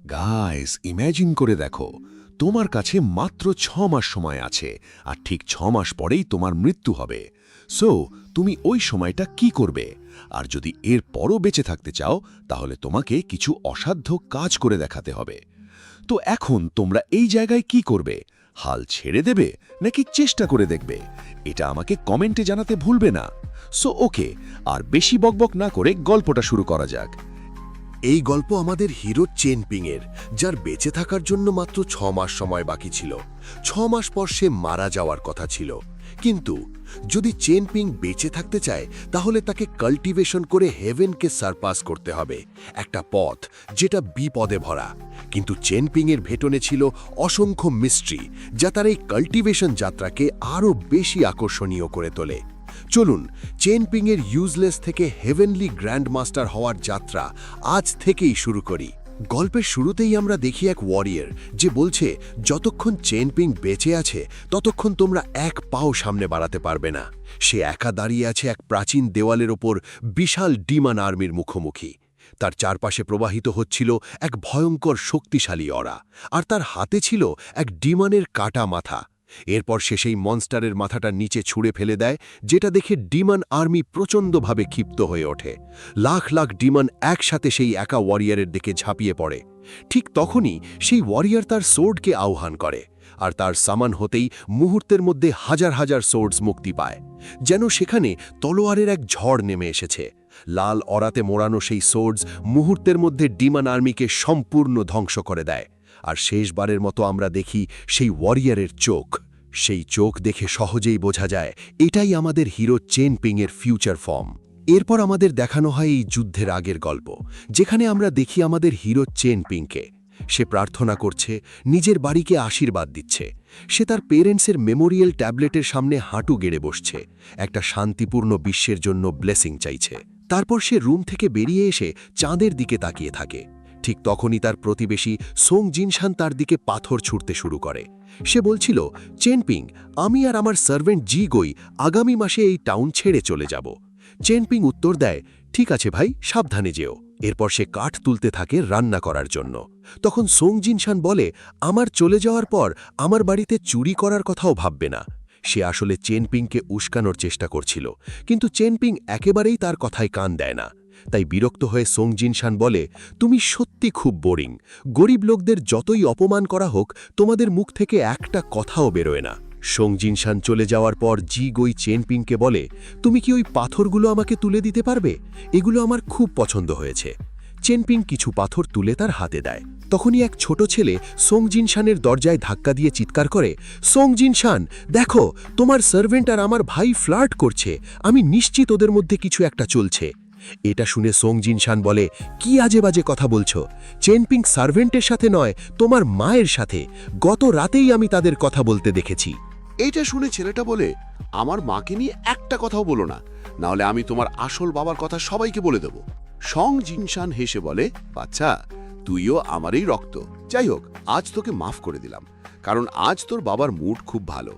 Guys, imagine করে দেখো, তোমার কাছে মাত্র 6 মাস সময় আছে, আর ঠিক 6 মাস পরেই তোমার মৃত্যু হবে। সো তুমি ওই সময়টা কি করবে? আর যদি এর পরও বেঁচে থাকতে চাও, তাহলে তোমাকে কিছু অসাধ্য কাজ করে দেখাতে হবে। তো এখন তোমরা এই জায়গায় কি করবে? হাল ছেড়ে দেবে নাকি চেষ্টা করে দেখবে? এটা আমাকে কমেন্টে জানাতে ভুলবে না। সো ওকে, আর বেশি বকবক না করে গল্পটা শুরু করা যাক। এই গল্প আমাদের হিরো চেনপিংয়ের, যার বেঁচে থাকার জন্য মাত্র 6 মাস সময় বাকি ছিল। 6 মাস পর সে মারা যাওয়ার কথা ছিল। কিন্তু যদি চেনপিং বেঁচে থাকতে চায়, তাহলে তাকে কাল্টিভেশন করে হেভেনকে সারপাস করতে হবে, একটা পথ যেটা বিপদে ভরা। কিন্তু চেনপিংয়ের ভেতনে ছিল অসংখ্য মিস্ট্রি, যা তার এই কাল্টিভেশন যাত্রাকে আরও বেশি আকর্ষণীয় করে তোলে। চলুন চেনপিংয়ের ইউজলেস থেকে হেভেনলি গ্র্যান্ডমাস্টার হওয়ার যাত্রা আজ থেকেই শুরু করি। গল্পের শুরুতেই আমরা দেখি এক ওয়ারিয়র, যে বলছে যতক্ষণ চেনপিং বেঁচে আছে ততক্ষণ তোমরা এক পাও সামনে বাড়াতে পারবে না। সে একা দাঁড়িয়ে আছে এক প্রাচীন দেওয়ালের ওপর বিশাল ডিমান আর্মির মুখোমুখি। তার চারপাশে প্রবাহিত হচ্ছিল এক ভয়ঙ্কর শক্তিশালী অরা, আর তার হাতে ছিল এক ডিমানের কাটা মাথা। এরপর সে সেই মনস্টারের মাথাটা নিচে ছুঁড়ে ফেলে দেয়, যেটা দেখে ডিমন আর্মি প্রচণ্ডভাবে ক্ষিপ্ত হয়ে ওঠে। লাখ লাখ ডিমন একসাথে সেই একা ওয়ারিয়রের দিকে ঝাঁপিয়ে পড়ে। ঠিক তখনই সেই ওয়ারিয়র তার সোর্ডকে আহ্বান করে, আর তার সামান হতেই মুহূর্তের মধ্যে হাজার হাজার সোর্ডস মুক্তি পায়, যেন সেখানে তলোয়ারের এক ঝড় নেমে এসেছে। লাল অরাতে মোড়ানো সেই সোর্ডস মুহূর্তের মধ্যে ডিমন আর্মিকে সম্পূর্ণ ধ্বংস করে দেয়। আর শেষবারের মতো আমরা দেখি সেই ওয়ারিয়রের চোখ। সেই চোখ দেখে সহজেই বোঝা যায় এটাই আমাদের হিরো চেনপিংয়ের ফিউচার ফর্ম। এরপর আমাদের দেখানো হয় এই যুদ্ধের আগের গল্প, যেখানে আমরা দেখি আমাদের হিরো চেনপিংকে। সে প্রার্থনা করছে, নিজের বাড়িকে আশীর্বাদ দিচ্ছে। সে তার পেরেন্টসের মেমোরিয়াল ট্যাবলেটের সামনে হাঁটু গেড়ে বসছে, একটা শান্তিপূর্ণ বিশ্বের জন্য ব্লেসিং চাইছে। তারপর সে রুম থেকে বেরিয়ে এসে চাঁদের দিকে তাকিয়ে থাকে। ঠিক তখনই তার প্রতিবেশী সোং জিনশান তার দিকে পাথর ছুঁড়তে শুরু করে। সে বলছিল, চেনপিং, আমি আর আমার সার্ভেন্ট জি গই আগামী মাসে এই টাউন ছেড়ে চলে যাব। চেনপিং উত্তর দেয়, ঠিক আছে ভাই, সাবধানে যেও। এরপর সে কাঠ তুলতে থাকে রান্না করার জন্য। তখন সোং জিনশান বলে, আমার চলে যাওয়ার পর আমার বাড়িতে চুরি করার কথাও ভাববে না। সে আসলে চেনপিংকে উস্কানোর চেষ্টা করছিল, কিন্তু চেনপিং একেবারেই তার কথায় কান দেয় না। তাই বিরক্ত হয়ে সোং জিনশান বলে, তুমি সত্যি খুব বোরিং। গরিব লোকদের যতই অপমান করা হোক, তোমাদের মুখ থেকে একটা কথাও বেরোয় না। সোং জিনশান চলে যাওয়ার পর জি গই চেনপিংকে বলে, তুমি কি ওই পাথরগুলো আমাকে তুলে দিতে পারবে? এগুলো আমার খুব পছন্দ হয়েছে। চেনপিং কিছু পাথর তুলে তার হাতে দেয়। তখনই এক ছোট ছেলে সোং জিনশানের দরজায় ধাক্কা দিয়ে চিৎকার করে, সোং জিনশান, দেখো, তোমার সার্ভেন্ট আর আমার ভাই ফ্লার্ট করছে। আমি নিশ্চিত ওদের মধ্যে কিছু একটা চলছে। এটা শুনে সোং জিনশান বলে, কি আজে বাজে কথা বলছো? চেনপিং সার্ভেন্টের সাথে নয়, তোমার মায়ের সাথে। গত রাতেই আমি তাদের কথা বলতে দেখেছি। এইটা শুনে ছেলেটা বলে, আমার মাকে নিয়ে একটা কথাও বলো না, নাহলে আমি তোমার আসল বাবার কথা সবাইকে বলে দেব। সং জিনশান হেসে বলে, বাচ্চা, তুইও আমারই রক্ত। যাই হোক, আজ তোকে মাফ করে দিলাম, কারণ আজ তোর বাবার মুড খুব ভালো।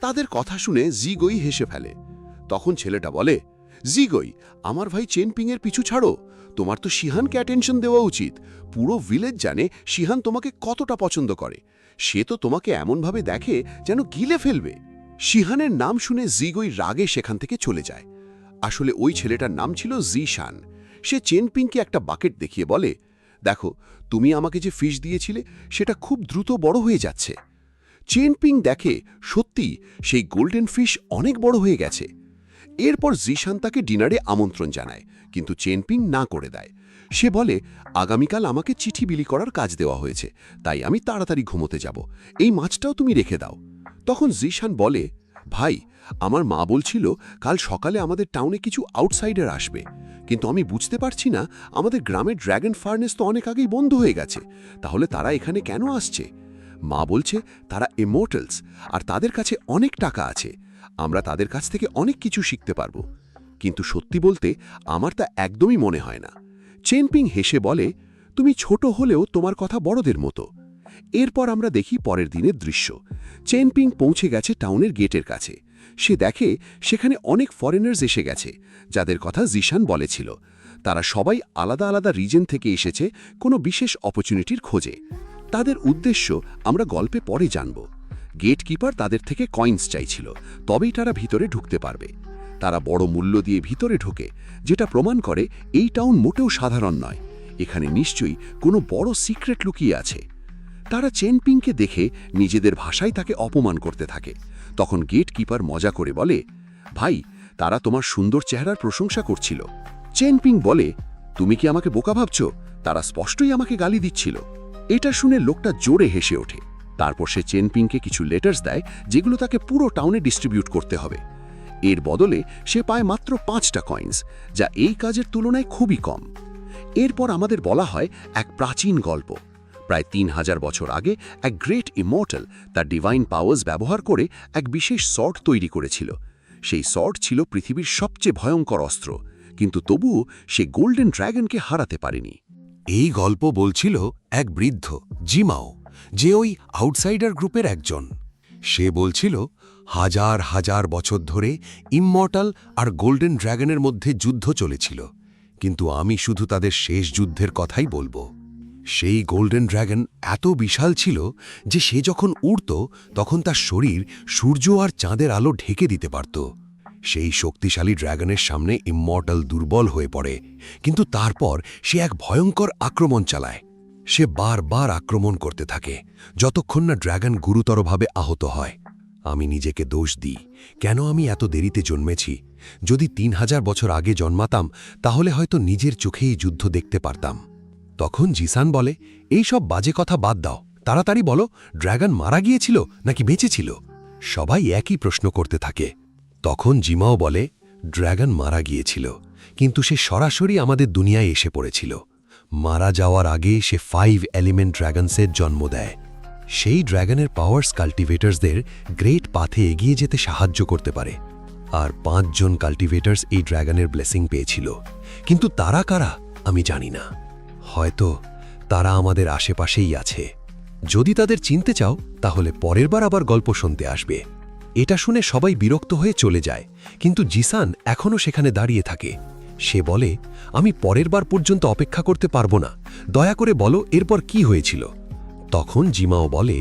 তাদের কথা শুনে জিগই হেসে ফেলে। তখন ছেলেটা বলে, জিগই, আমার ভাই চেনপিংয়ের পিছু ছাড়ো। তোমার তো শিহানকে অ্যাটেনশন দেওয়া উচিত। পুরো ভিলেজ জানে শিহান তোমাকে কতটা পছন্দ করে। সে তো তোমাকে এমনভাবে দেখে যেন গিলে ফেলবে। শিহানের নাম শুনে জিগই রাগে সেখান থেকে চলে যায়। আসলে ওই ছেলেটার নাম ছিল জিশান। সে চেনপিংকে একটা বাকেট দেখিয়ে বলে, দেখো, তুমি আমাকে যে ফিশ দিয়েছিলে সেটা খুব দ্রুত বড় হয়ে যাচ্ছে। চেনপিং দেখে সত্যি সেই গোল্ডেন ফিশ অনেক বড় হয়ে গেছে। এরপর জিশান তাকে ডিনারে আমন্ত্রণ জানায়, কিন্তু চেনপিং না করে দেয়। সে বলে, আগামীকাল আমাকে চিঠি বিলি করার কাজ দেওয়া হয়েছে, তাই আমি তাড়াতাড়ি ঘুমোতে যাব। এই মাছটাও তুমি রেখে দাও। তখন জিশান বলে, ভাই, আমার মা বলছিল কাল সকালে আমাদের টাউনে কিছু আউটসাইডার আসবে, কিন্তু আমি বুঝতে পারছি না, আমাদের গ্রামের ড্র্যাগন ফার্নেস তো অনেক আগেই বন্ধ হয়ে গেছে। তাহলে তারা এখানে কেন আসছে? মা বলছে তারা ইমর্টালস, আর তাদের কাছে অনেক টাকা আছে। আমরা তাদের কাছ থেকে অনেক কিছু শিখতে পারব। কিন্তু সত্যি বলতে আমার তা একদমই মনে হয় না। চেনপিং হেসে বলে, তুমি ছোট হলেও তোমার কথা বড়দের মতো। এরপর আমরা দেখি পরের দিনের দৃশ্য। চেনপিং পৌঁছে গেছে টাউনের গেটের কাছে। সে দেখে সেখানে অনেক ফরেনার্স এসে গেছে, যাদের কথা জিশান বলেছিল। তারা সবাই আলাদা আলাদা রিজন থেকে এসেছে কোনো বিশেষ অপরচুনিটির খোঁজে। তাদের উদ্দেশ্য আমরা গল্পে পরে জানব। গেটকিপার তাদের থেকে কয়েন্স চাইছিল, তবেই তারা ভিতরে ঢুকতে পারবে। তারা বড় মূল্য দিয়ে ভিতরে ঢোকে, যেটা প্রমাণ করে এই টাউন মোটেও সাধারণ নয়। এখানে নিশ্চয়ই কোনো বড় সিক্রেট লুকিয়ে আছে। তারা চেনপিংকে দেখে নিজেদের ভাষায় তাকে অপমান করতে থাকে। তখন গেটকিপার মজা করে বলে, ভাই, তারা তোমার সুন্দর চেহারার প্রশংসা করছিল। চেনপিং বলে, তুমি কি আমাকে বোকা ভাবছ? তারা স্পষ্টই আমাকে গালি দিচ্ছিল। এটা শুনে লোকটা জোরে হেসে ওঠে। তারপর সে চেনপিংকে কিছু লেটার্স দেয়, যেগুলো তাকে পুরো টাউনে ডিস্ট্রিবিউট করতে হবে। এর বদলে সে পায় মাত্র 5টা কয়েন্স, যা এই কাজের তুলনায় খুবই কম। এরপর আমাদের বলা হয় এক প্রাচীন গল্প। প্রায় 3000 বছর আগে এক গ্রেট ইমর্টাল তার ডিভাইন পাওয়ার্স ব্যবহার করে এক বিশেষ সর্ট তৈরি করেছিল। সেই সর্ট ছিল পৃথিবীর সবচেয়ে ভয়ঙ্কর অস্ত্র, কিন্তু তবুও সে গোল্ডেন ড্র্যাগনকে হারাতে পারেনি। এই গল্প বলছিল এক বৃদ্ধ জিমাও, যে ওই আউটসাইডার গ্রুপের একজন। সে বলছিল হাজার হাজার বছর ধরে ইমমর্টাল আর গোল্ডেন ড্র্যাগনের মধ্যে যুদ্ধ চলেছিল, কিন্তু আমি শুধু তাদের শেষ যুদ্ধের কথাই বলবো। সেই গোল্ডেন ড্র্যাগন এত বিশাল ছিল যে সে যখন উড়ত তখন তার শরীর সূর্য আর চাঁদের আলো ঢেকে দিতে পারত। সেই শক্তিশালী ড্র্যাগনের সামনে ইমমর্টাল দুর্বল হয়ে পড়ে, কিন্তু তারপর সে এক ভয়ঙ্কর আক্রমণ চালায়। সে বারবার আক্রমণ করতে থাকে, যতক্ষণ না ড্র্যাগন গুরুতরভাবে আহত হয়। আমি নিজেকে দোষ দিই, কেন আমি এত দেরিতে জন্মেছি। যদি 3000 বছর আগে জন্মাতাম তাহলে হয়তো নিজের চোখেই যুদ্ধ দেখতে পারতাম। তখন জিসান বলে, এই সব বাজে কথা বাদ দাও, তাড়াতাড়ি বলো, ড্র্যাগন মারা গিয়েছিল নাকি বেঁচে ছিল? সবাই একই প্রশ্ন করতে থাকে। তখন জিমাও বলে, ড্র্যাগন মারা গিয়েছিল, কিন্তু সে সরাসরি আমাদের দুনিয়ায় এসে পড়েছিল। মারা যাওয়ার আগে সে 5 এলিমেন্ট ড্র্যাগনসের জন্ম দেয়। সেই ড্র্যাগনের পাওয়ার্স কাল্টিভেটার্সদের গ্রেট পাথে এগিয়ে যেতে সাহায্য করতে পারে। আর 5 জন কাল্টিভেটার্স এই ড্র্যাগনের ব্লেসিং পেয়েছিল, কিন্তু তারা কারা আমি জানি না। হয়তো তারা আমাদের আশেপাশেই আছে। যদি তাদের চিনতে চাও তাহলে পরের বার আবার গল্প শুনতে আসবে। এটা শুনে সবাই বিরক্ত হয়ে চলে যায়, কিন্তু জিসান এখনও সেখানে দাঁড়িয়ে থাকে। সে বলে, আমি পরের বার পর্যন্ত অপেক্ষা করতে পারবো না, দয়া করে বলো এরপর কি হয়েছিল। তখন জিমাও বলে,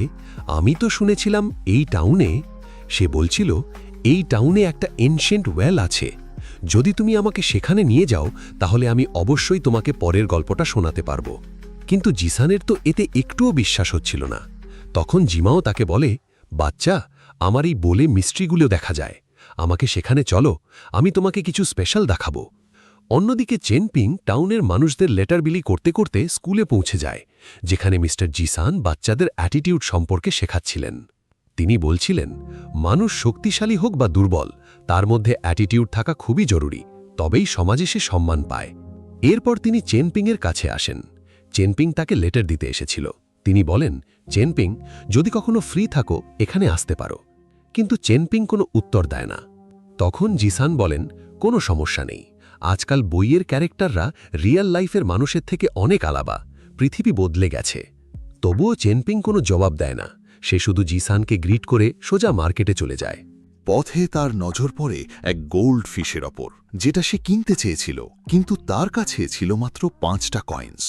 আমি তো শুনেছিলাম এই টাউনে। সে বলছিল, এই টাউনে একটা এনশিয়েন্ট ওয়েল আছে। যদি তুমি আমাকে সেখানে নিয়ে যাও তাহলে আমি অবশ্যই তোমাকে পরের গল্পটা শোনাতে পারবো। কিন্তু জিসানের তো এতে একটুও বিশ্বাস হচ্ছিল না। তখন জিমাও তাকে বলে, বাচ্চা, আমার এই বলে মিস্ট্রিগুলো দেখা যায়, আমাকে সেখানে চলো, আমি তোমাকে কিছু স্পেশাল দেখাবো। অন্যদিকে চেনপিং টাউনের মানুষদের লেটার বিলি করতে করতে স্কুলে পৌঁছে যায়, যেখানে মিস্টার জিসান বাচ্চাদের অ্যাটিটিউড সম্পর্কে শেখাচ্ছিলেন। তিনি বলছিলেন, মানুষ শক্তিশালী হোক বা দুর্বল, তার মধ্যে অ্যাটিটিউড থাকা খুবই জরুরি, তবেই সমাজে সে সম্মান পায়। এরপর তিনি চেনপিংয়ের কাছে আসেন। চেনপিং তাকে লেটার দিতে এসেছিল। তিনি বলেন, চেনপিং, যদি কখনো ফ্রি থাকো এখানে আসতে পারো। কিন্তু চেনপিং কোনো উত্তর দেয় না। তখন জিসান বলেন, কোনো সমস্যা নেই, আজকাল বইয়ের ক্যারেক্টাররা রিয়েল লাইফের মানুষের থেকে অনেক আলাদা, পৃথিবী বদলে গেছে। তবুও চেনপিং কোনো জবাব দেয় না। সে শুধু জিসানকে গ্রিট করে সোজা মার্কেটে চলে যায়। পথে তার নজর পড়ে এক গোল্ড ফিশের ওপর, যেটা সে কিনতে চেয়েছিল, কিন্তু তার কাছে ছিল মাত্র 5টা কয়েন্স।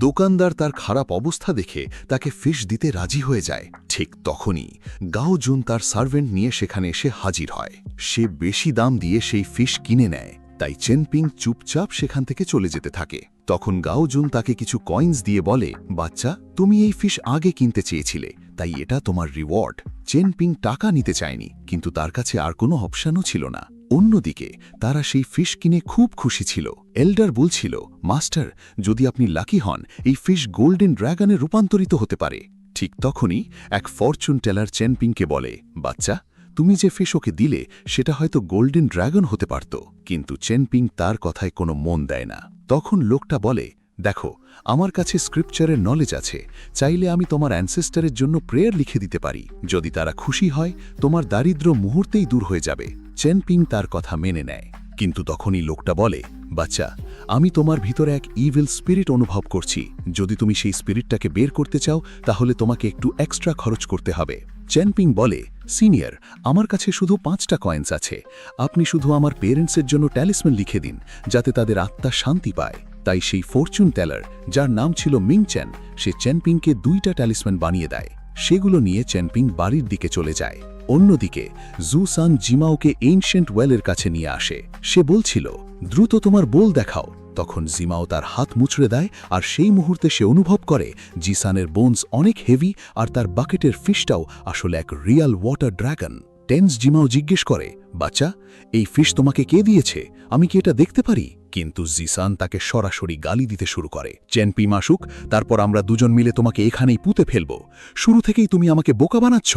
দোকানদার তার খারাপ অবস্থা দেখে তাকে ফিশ দিতে রাজি হয়ে যায়। ঠিক তখনই গাও জুন তার সার্ভেন্ট নিয়ে সেখানে এসে হাজির হয়। সে বেশি দাম দিয়ে সেই ফিশ কিনে নেয়, তাই চেনপিং চুপচাপ সেখান থেকে চলে যেতে থাকে। তখন গাও জুন তাকে কিছু কয়েন্স দিয়ে বলে, বাচ্চা, তুমি এই ফিশ আগে কিনতে চেয়েছিলে, তাই এটা তোমার রিওয়ার্ড। চেনপিং টাকা নিতে চায়নি, কিন্তু তার কাছে আর কোনো অপশনও ছিল না। অন্যদিকে তারা সেই ফিশ কিনে খুব খুশি ছিল। এল্ডার বলছিল, মাস্টার, যদি আপনি লাকি হন এই ফিশ গোল্ডেন ড্র্যাগনে রূপান্তরিত হতে পারে। ঠিক তখনই এক ফরচুন টেলার চেনপিংকে বলে, বাচ্চা, তুমি যে ফিশ ওকে দিলে সেটা হয়তো গোল্ডেন ড্র্যাগন হতে পারত। কিন্তু চেনপিং তার কথায় কোনো মন দেয় না। তখন লোকটা বলে, দেখো, আমার কাছে স্ক্রিপচারের নলেজ আছে, চাইলে আমি তোমার অ্যানসেস্টারের জন্য প্রেয়ার লিখে দিতে পারি। যদি তারা খুশি হয় তোমার দারিদ্র্য মুহূর্তেই দূর হয়ে যাবে। চেনপিং তার কথা মেনে নেয়, কিন্তু তখনই লোকটা বলে, বাচ্চা, আমি তোমার ভিতরে এক ইভিল স্পিরিট অনুভব করছি। যদি তুমি সেই স্পিরিটটাকে বের করতে চাও তাহলে তোমাকে একটু এক্সট্রা খরচ করতে হবে। চেনপিং বলে, সিনিয়র, আমার কাছে শুধু 5টা কয়েন্স আছে। আপনি শুধু আমার পেরেন্টসের জন্য ট্যালিসম্যান লিখে দিন, যাতে তাদের আত্মা শান্তি পায়। তাই সেই ফরচুন টেলার, যার নাম ছিল মিং চেন, সে চেনপিংকে 2টা ট্যালিসম্যান বানিয়ে দেয়। সেগুলো নিয়ে চেনপিং বাড়ির দিকে চলে যায়। অন্যদিকে জুসান জিমাওকে এনশিয়েন্ট ওয়েলের কাছে নিয়ে আসে। সে বলছিল, দ্রুত তোমার বোল দেখাও। তখন জিমাও তার হাত মুচড়ে দেয়, আর সেই মুহূর্তে সে অনুভব করে জিসানের বোনস অনেক হেভি, আর তার বাকেটের ফিশটাও আসলে এক রিয়াল ওয়াটার ড্রাগন। টেন্স জিমাও জিজ্ঞেস করে, বাচ্চা, এই ফিশ তোমাকে কে দিয়েছে? আমি কি এটা দেখতে পারি? কিন্তু জিসান তাকে সরাসরি গালি দিতে শুরু করে। চেনপি মাসুক, তারপর আমরা দুজন মিলে তোমাকে এখানেই পুঁতে ফেলব। শুরু থেকেই তুমি আমাকে বোকা বানাচ্ছ।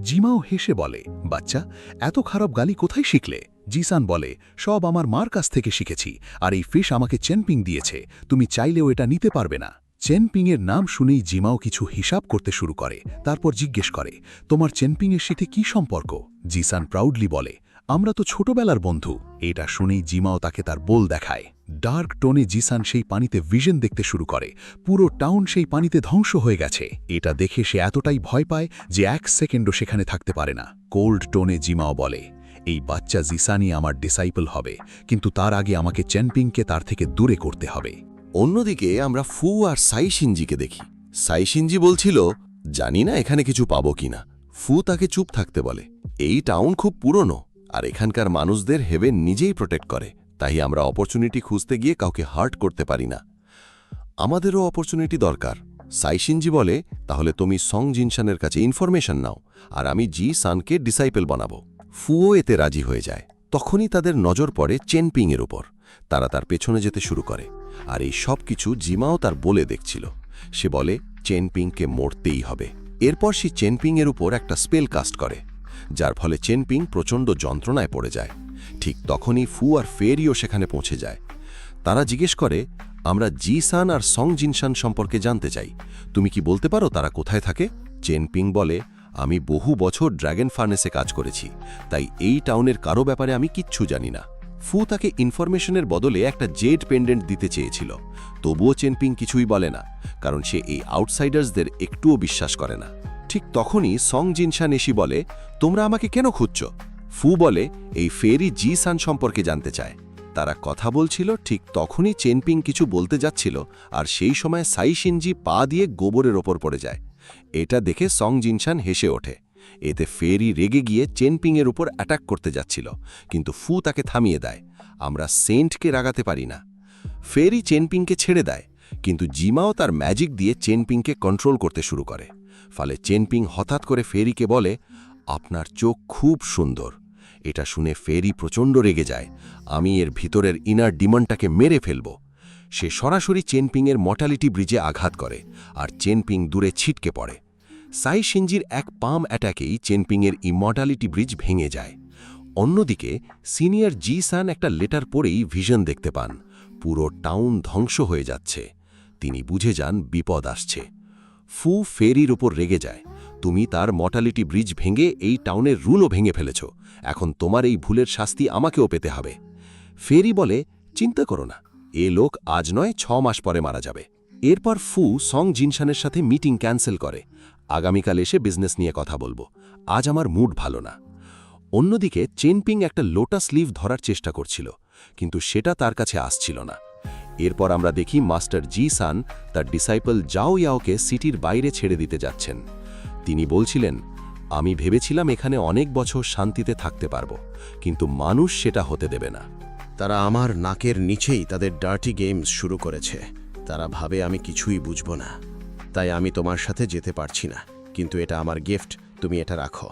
জিমাও হেসে বলে, বাচ্চা, এত খারাপ গালি কোথায় শিখলে? জিসান বলে, সব আমার মার কাছ থেকে শিখেছি, আর এই ফিশ আমাকে চেনপিং দিয়েছে। তুমি চাইলেও এটা নিতে পারবে না। চেনপিংয়ের নাম শুনেই জিমাও কিছু হিসাব করতে শুরু করে। তারপর জিজ্ঞেস করে, তোমার চেনপিংয়ের সাথে কি সম্পর্ক? জিসান প্রাউডলি বলে, আমরা তো ছোটবেলার বন্ধু। এটা শুনেই জিমাও তাকে তার বোল দেখায়। ডার্ক টোনে জিসান সেই পানিতে ভিশন দেখতে শুরু করে। পুরো টাউন সেই পানিতে ধ্বংস হয়ে গেছে। এটা দেখে সে এতটাই ভয় পায় যে 1 সেকেন্ডও সেখানে থাকতে পারে না। কোল্ড টোনে জিমাও বলে, এই বাচ্চা জিসানই আমার ডিসাইপল হবে, কিন্তু তার আগে আমাকে চেনপিংকে তার থেকে দূরে করতে হবে। অন্যদিকে আমরা ফু আর সাইশিনজিকে দেখি। সাইশিনজি বলছিল, জানি না এখানে কিছু পাবো কিনা। ফু তাকে চুপ থাকতে বলে, এই টাউন খুব পুরনো, আর এখানকার মানুষদের হেভেন নিজেই প্রোটেক্ট করে, তাই আমরা অপরচুনিটি খুঁজতে গিয়ে কাউকে হার্ট করতে পারি না। আমাদেরও অপরচুনিটি দরকার। সাইশিনজি বলে, তাহলে তুমি সং জিনশানের কাছে ইনফরমেশন নাও, আর আমি জি সানকে ডিসাইপল বানাবো। ফুও এতে রাজি হয়ে যায়। তখনই তাদের নজর পড়ে চেনপিংয়ের উপর। তারা তার পেছনে যেতে শুরু করে, আর এই সব কিছু জিমাও তার বলে দেখছিল। সে বলে, চেনপিংকে মরতেই হবে। এরপর সে চেনপিংয়ের উপর একটা স্পেল কাস্ট করে, যার ফলে চেনপিং প্রচণ্ড যন্ত্রণায় পড়ে যায়। ঠিক তখনই ফু আর ফেরিও সেখানে পৌঁছে যায়। তারা জিজ্ঞেস করে, আমরা জি সান আর সং জিনশান সম্পর্কে জানতে চাই। তুমি কি বলতে পারো তারা কোথায় থাকে? চেনপিং বলে, আমি বহু বছর ড্র্যাগন ফার্নেসে কাজ করেছি, তাই এই টাউনের কারো ব্যাপারে আমি কিচ্ছু জানি না। ফু তাকে ইনফরমেশনের বদলে একটা জেড পেন্ডেন্ট দিতে চেয়েছিল, তবুও চেনপিং কিছুই বলে না, কারণ সে এই আউটসাইডার্সদের একটুও বিশ্বাস করে না। ঠিক তখনই সং জিনশান এসে বলে, তোমরা আমাকে কেন খুঁজছ? ফু বলে, এই ফেরি জি সান সম্পর্কে জানতে চায়। তারা কথা বলছিল, ঠিক তখনই চেনপিং কিছু বলতে যাচ্ছিল, আর সেই সময় সাইশিনজি পা দিয়ে গোবরের ওপর পড়ে যায়। এটা দেখে সং জিনশান হেসে ওঠে। এতে ফেরি রেগে গিয়ে চেনপিংয়ের উপর অ্যাটাক করতে যাচ্ছিল, কিন্তু ফু তাকে থামিয়ে দেয়। আমরা সেন্টকে রাগাতে পারি না। ফেরি চেনপিংকে ছেড়ে দেয়, কিন্তু জিমাও তার ম্যাজিক দিয়ে চেনপিংকে কন্ট্রোল করতে শুরু করে। ফলে চেনপিং হঠাৎ করে ফেরিকে বলে, আপনার চোখ খুব সুন্দর। এটা শুনে ফেরি প্রচণ্ড রেগে যায়, আমি এর ভিতরের ইনার ডিমনটাকে মেরে ফেলব। সে সরাসরি চেনপিংয়ের মর্টালিটি ব্রিজে আঘাত করে, আর চেনপিং দূরে ছিটকে পড়ে। সাইশিনজির এক পাম অ্যাটাকেই চেনপিংয়ের ইমর্টালিটি ব্রিজ ভেঙে যায়। অন্যদিকে সিনিয়র জি সান একটা লেটার পড়েই ভিশন দেখতে পান, পুরো টাউন ধ্বংস হয়ে যাচ্ছে। তিনি বুঝে যান বিপদ আসছে। ফু ফেরির ওপর রেগে যায়, তুমি তার মর্টালিটি ব্রিজ ভেঙে এই টাউনের রুলও ভেঙে ফেলেছ, এখন তোমার এই ভুলের শাস্তি আমাকেও পেতে হবে। ফেরি বলে, চিন্তা করো না, এ লোক আজ নয় 6 মাস পরে মারা যাবে। এরপর ফু সং জিনশানের সাথে মিটিং ক্যান্সেল করে, আগামীকাল এসে বিজনেস নিয়ে কথা বলবো, আজ আমার মুড ভালো না। অন্যদিকে চেনপিং একটা লোটাস লিভ ধরার চেষ্টা করছিল, কিন্তু সেটা তার কাছে আসছিল না। এরপর আমরা দেখি মাস্টার জি সান তার ডিসাইপল জাও ইয়াওকে সিটির বাইরে ছেড়ে দিতে যাচ্ছেন। তিনি বলছিলেন, আমি ভেবেছিলাম এখানে অনেক বছর শান্তিতে থাকতে পারবো, কিন্তু মানুষ সেটা হতে দেবে না। তারা আমার নাকের নিচেই তাদের ডার্টি গেমস শুরু করেছে। তারা ভাবে আমি কিছুই বুঝব না, তাই আমি তোমার সাথে যেতে পারছি না, কিন্তু এটা আমার গিফট, তুমি এটা রাখো।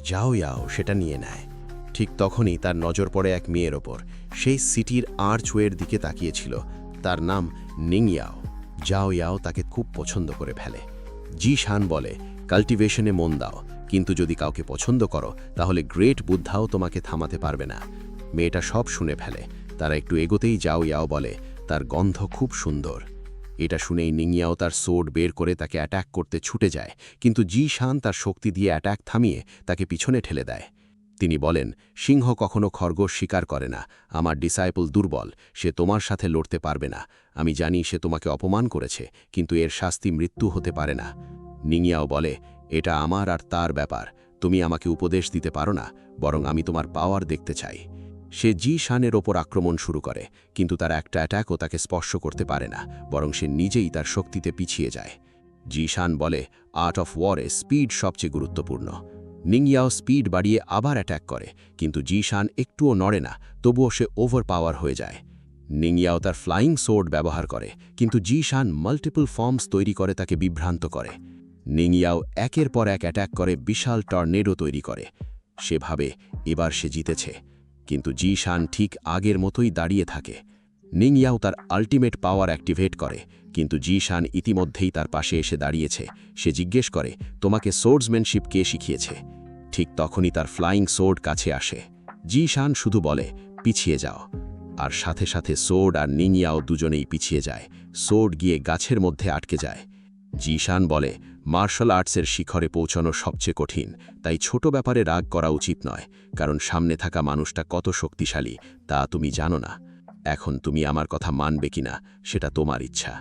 যাও ইয়াও সেটা নিয়ে নেয়। ঠিক তখনই তার নজর পড়ে এক মেয়ের ওপর। সেই সিটির আর্চওয়ের দিকে তাকিয়েছিল, তার নাম নিং ইয়াও। যাও ইয়াও তাকে খুব পছন্দ করে ফেলে। জি শান বলে, কাল্টিভেশনে মন দাও, কিন্তু যদি কাউকে পছন্দ করো তাহলে গ্রেট বুদ্ধাও তোমাকে থামাতে পারবে না। মেয়েটা সব শুনে ফেলে। তারা একটু এগোতেই যাও ইয়াও বলে, তার গন্ধ খুব সুন্দর। এটা শুনেই নিংয়াও তার সোর্ড বের করে তাকে অ্যাট্যাক করতে ছুটে যায়, কিন্তু জি শান তার শক্তি দিয়ে অ্যাট্যাক থামিয়ে তাকে পিছনে ঠেলে দেয়। তিনি বলেন, সিংহ কখনো খরগোশ শিকার করে না, আমার ডিসাইপল দুর্বল, সে তোমার সাথে লড়তে পারবে না। আমি জানি সে তোমাকে অপমান করেছে, কিন্তু এর শাস্তি মৃত্যু হতে পারে না। নিংয়াও বলে, এটা আমার আর তার ব্যাপার, তুমি আমাকে উপদেশ দিতে পারো না, বরং আমি তোমার পাওয়ার দেখতে চাই। সে জি শানের ওপর আক্রমণ শুরু করে, কিন্তু তার একটা অ্যাটাকও তাকে স্পর্শ করতে পারে না, বরং সে নিজেই তার শক্তিতে পিছিয়ে যায়। জি শান বলে, আর্ট অফ ওয়ারে স্পিড সবচেয়ে গুরুত্বপূর্ণ। নিংয়াও স্পিড বাড়িয়ে আবার অ্যাটাক করে, কিন্তু জি শান একটুও নড়ে না, তবুও সে ওভার পাওয়ার হয়ে যায়। নিংয়াও তার ফ্লাইং সোর্ড ব্যবহার করে, কিন্তু জি শান মাল্টিপল ফর্মস তৈরি করে তাকে বিভ্রান্ত করে। নিংয়াও একের পর এক অ্যাটাক করে, বিশাল টর্নেডো তৈরি করে। সে ভাবে এবার সে জিতেছে, কিন্তু জি শান ঠিক আগের মতোই দাঁড়িয়ে থাকে। নিংয়াও তার আল্টিমেট পাওয়ার অ্যাক্টিভেট করে, কিন্তু জি শান ইতিমধ্যেই তার পাশে এসে দাঁড়িয়েছে। সে জিজ্ঞেস করে, তোমাকে সোর্ডসম্যানশিপ কে শিখিয়েছে? ঠিক তখনই তার ফ্লাইং সোর্ড কাছে আসে। জি শান শুধু বলে, পিছিয়ে যাও। আর সাথে সাথে সোর্ড আর নিংয়াও দুজনেই পিছিয়ে যায়। সোর্ড গিয়ে গাছের মধ্যে আটকে যায়। জি শান বলে, মার্শাল আর্টসের শিখরে পৌঁছানো সবচেয়ে কঠিন, তাই ছোট ব্যাপারে রাগ করা উচিত নয়, কারণ সামনে থাকা মানুষটা কত শক্তিশালী তা তুমি জানো না। এখন তুমি আমার কথা মানবে কিনা সেটা তোমার ইচ্ছা।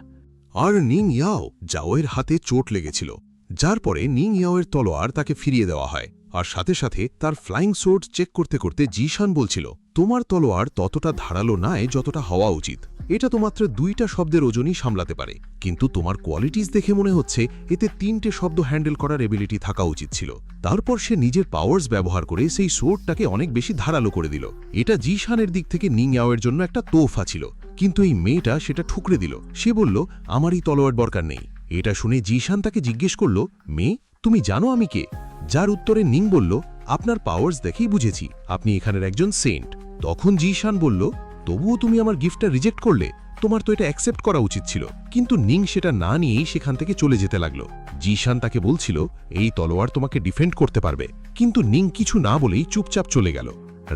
আর নিং ইয়াও জাওয়ের হাতে চোট লেগেছিল, যার পরে নিং ইয়াওয়ের তলোয়ার তাকে ফিরিয়ে দেওয়া হয়। আর সাথে সাথে তার ফ্লাইং সোর্ড চেক করতে করতে জিশান বলছিল, তোমার তলোয়ার ততটা ধারালো নয় যতটা হওয়া উচিত। এটা তো মাত্র 2টা শব্দের ওজনই সামলাতে পারে, কিন্তু তোমার কোয়ালিটিস দেখে মনে হচ্ছে এতে 3টে শব্দ হ্যান্ডেল করার এবিলিটি থাকা উচিত ছিল। তারপর সে নিজের পাওয়ার্স ব্যবহার করে সেই সোর্ডটাকে অনেক বেশি ধারালো করে দিল। এটা জিশানের দিক থেকে নিং ইয়াওয়ের জন্য একটা তোহফা ছিল, কিন্তু এই মেয়েটা সেটা ঠুকরে দিল। সে বলল, আমার এই তলোয়ার দরকার নেই। এটা শুনে জিশান তাকে জিজ্ঞেস করল, মেয়ে, তুমি জানো আমি কে? যার উত্তরে নিং বলল, আপনার পাওয়ার্স দেখেই বুঝেছি আপনি এখানের একজন সেন্ট। তখন জিশান বলল, তবুও তুমি আমার গিফটটা রিজেক্ট করলে, তোমার তো এটা অ্যাকসেপ্ট করা উচিত ছিল। কিন্তু নিং সেটা না নিয়েই সেখান থেকে চলে যেতে লাগলো। জিশান তাকে বলছিল, এই তলোয়ার তোমাকে ডিফেন্ড করতে পারবে, কিন্তু নিং কিছু না বলেই চুপচাপ চলে গেল।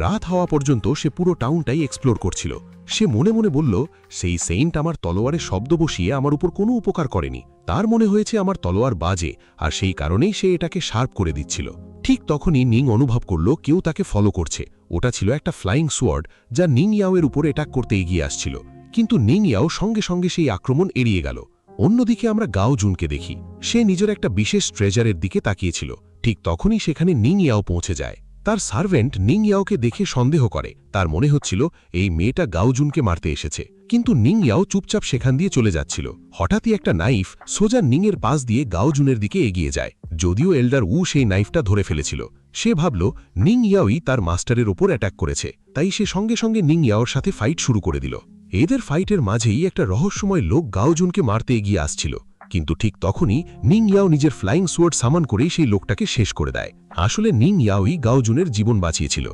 রাত হওয়া পর্যন্ত সে পুরো টাউনটাই এক্সপ্লোর করছিল। সে মনে মনে বলল, সেই সেইন্ট আমার তলোয়ারে শব্দ বসিয়ে আমার উপর কোনো উপকার করেনি। তার মনে হয়েছে আমার তলোয়ার বাজে, আর সেই কারণেই সে এটাকে শার্প করে দিচ্ছিল। ঠিক তখনই নিং অনুভব করল কেউ তাকে ফলো করছে। ওটা ছিল একটা ফ্লাইং সোয়ার্ড, যা নিং ইয়াওয়ের উপর অ্যাটাক করতে এগিয়ে আসছিল। কিন্তু নিং ইয়াও সঙ্গে সঙ্গে সেই আক্রমণ এড়িয়ে গেল। অন্যদিকে আমরা গাও জুনকে দেখি, সে নিজের একটা বিশেষ ট্রেজারের দিকে তাকিয়েছিল। ঠিক তখনই সেখানে নিং ইয়াও পৌঁছে যায়। তার সার্ভেন্ট নিং ইয়াওকে দেখে সন্দেহ করে, তার মনে হচ্ছিল এই মেয়েটা গাওজুনকে মারতে এসেছে। কিন্তু নিং ইয়াও চুপচাপ সেখান দিয়ে চলে যাচ্ছিল। হঠাৎই একটা নাইফ সোজা নিংয়ের পাশ দিয়ে গাওজুনের দিকে এগিয়ে যায়। যদিও এল্ডার উ সেই নাইফটা ধরে ফেলেছিল, সে ভাবল নিং ইয়াওই তার মাস্টারের ওপর অ্যাটাক করেছে, তাই সে সঙ্গে সঙ্গে নিং ইয়াওর সাথে ফাইট শুরু করে দিল। এদের ফাইটের মাঝেই একটা রহস্যময় লোক গাওজুনকে মারতে এগিয়ে আসছিল। কিন্তু ঠিক তখনই নিং ইয়াও নিজের ফ্লাইং সোয়ার্ড সামান করেই সেই লোকটাকে শেষ করে দেয়। আসলে নিং ইয়াওই গাওজুনের জীবন বাঁচিয়েছিল।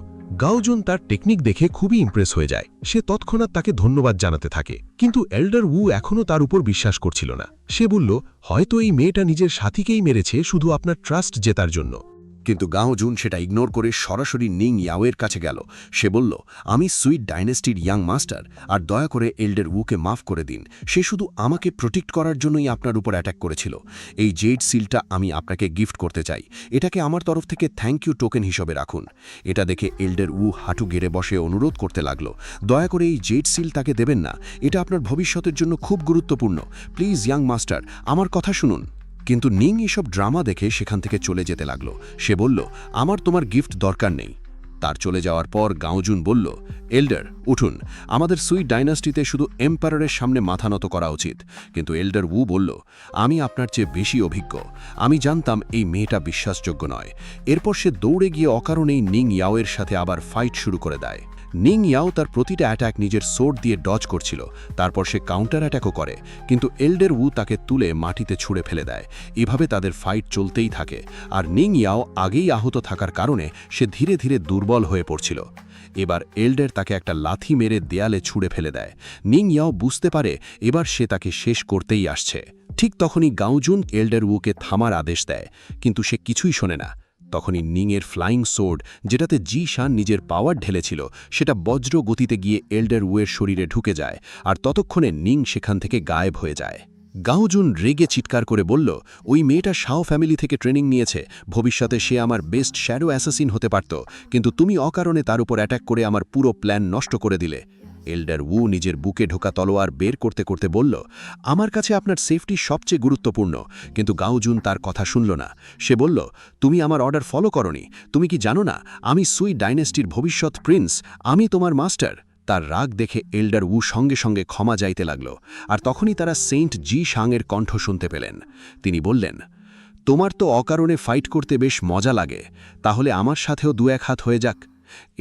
গাওজুন তার টেকনিক দেখে খুবই ইমপ্রেস হয়ে যায়। সে তৎক্ষণাৎ তাকে ধন্যবাদ জানাতে থাকে, কিন্তু এল্ডার উ এখনও তার উপর বিশ্বাস করছিল না। সে বলল, হয়তো এই মেয়েটা নিজের সাথীকেই মেরেছে শুধু আপনার ট্রাস্ট জেতার জন্য। কিন্তু গাও জুন সেটা ইগনোর করে সরাসরি নিং ইয়াওয়ের কাছে গেল। সে বলল, আমি সুইট ডাইনেস্টির ইয়াং মাস্টার, আর দয়া করে এল্ডার উকে মাফ করে দিন। সে শুধু আমাকে প্রোটেক্ট করার জন্যই আপনার উপর অ্যাটাক করেছিল। এই জেড সিলটা আমি আপনাকে গিফট করতে চাই। এটাকে আমার তরফ থেকে থ্যাংক ইউ টোকেন হিসেবে রাখুন। এটা দেখে এল্ডার উ হাঁটু গেড়ে বসে অনুরোধ করতে লাগল, দয়া করে এই জেড সিল তাকে দেবেন না। এটা আপনার ভবিষ্যতের জন্য খুব গুরুত্বপূর্ণ। প্লিজ ইয়াং মাস্টার, আমার কথা শুনুন। কিন্তু নিং এসব ড্রামা দেখে সেখান থেকে চলে যেতে লাগল। সে বলল, আমার তোমার গিফট দরকার নেই। তার চলে যাওয়ার পর গাওজুন বলল, এল্ডার উঠুন, আমাদের সুইট ডাইনাস্টিতে শুধু এম্পায়ারের সামনে মাথা নত করা উচিত। কিন্তু এল্ডার উ বলল, আমি আপনার চেয়ে বেশি অভিজ্ঞ। আমি জানতাম এই মেয়েটা বিশ্বাসযোগ্য নয়। এরপর সে দৌড়ে গিয়ে অকারণেই নিং ইয়াওয়ের সাথে আবার ফাইট শুরু করে দেয়। নিং ইয়াও তার প্রতিটা অ্যাটাক নিজের সোর্ড দিয়ে ডজ করছিল। তারপর সে কাউন্টার অ্যাটাকও করে, কিন্তু এল্ডার উ তাকে তুলে মাটিতে ছুঁড়ে ফেলে দেয়। এভাবে তাদের ফাইট চলতেই থাকে, আর নিং ইয়াও আগেই আহত থাকার কারণে সে ধীরে ধীরে দুর্বল হয়ে পড়ছিল। এবার এল্ডার তাকে একটা লাথি মেরে দেয়ালে ছুঁড়ে ফেলে দেয়। নিং ইয়াও বুঝতে পারে এবার সে তাকে শেষ করতেই আসছে। ঠিক তখনই গাওজুন এল্ডার উকে থামার আদেশ দেয়, কিন্তু সে কিছুই শোনে না। তখনই নিংয়ের ফ্লাইং সোর্ড, যেটাতে জি শান নিজের পাওয়ার ঢেলেছিল, সেটা বজ্র গতিতে গিয়ে এল্ডার উয়ের শরীরে ঢুকে যায়, আর ততক্ষণে নিং সেখান থেকে গায়েব হয়ে যায়। গাওজুন রেগে চিৎকার করে বলল, ওই মেয়েটা শাও ফ্যামিলি থেকে ট্রেনিং নিয়েছে। ভবিষ্যতে সে আমার বেস্ট শ্যাডো অ্যাসাসিন হতে পারত, কিন্তু তুমি অকারণে তার উপর অ্যাটাক করে আমার পুরো প্ল্যান নষ্ট করে দিলে। এল্ডার উ নিজের বুকে ঢোকা তলোয়ার বের করতে করতে বলল, আমার কাছে আপনার সেফটি সবচেয়ে গুরুত্বপূর্ণ। কিন্তু গাওজুন তার কথা শুনল না। সে বলল, তুমি আমার অর্ডার ফলো করনি। তুমি কি জানো না আমি সুই ডাইনেস্টির ভবিষ্যৎ প্রিন্স, আমি তোমার মাস্টার। তার রাগ দেখে এল্ডার উ সঙ্গে সঙ্গে ক্ষমা চাইতে লাগল। আর তখনই তারা সেন্ট জি শাংয়ের কণ্ঠ শুনতে পেলেন। তিনি বললেন, তোমার তো অকারণে ফাইট করতে বেশ মজা লাগে, তাহলে আমার সাথেও 2-1 হাত হয়ে যাক।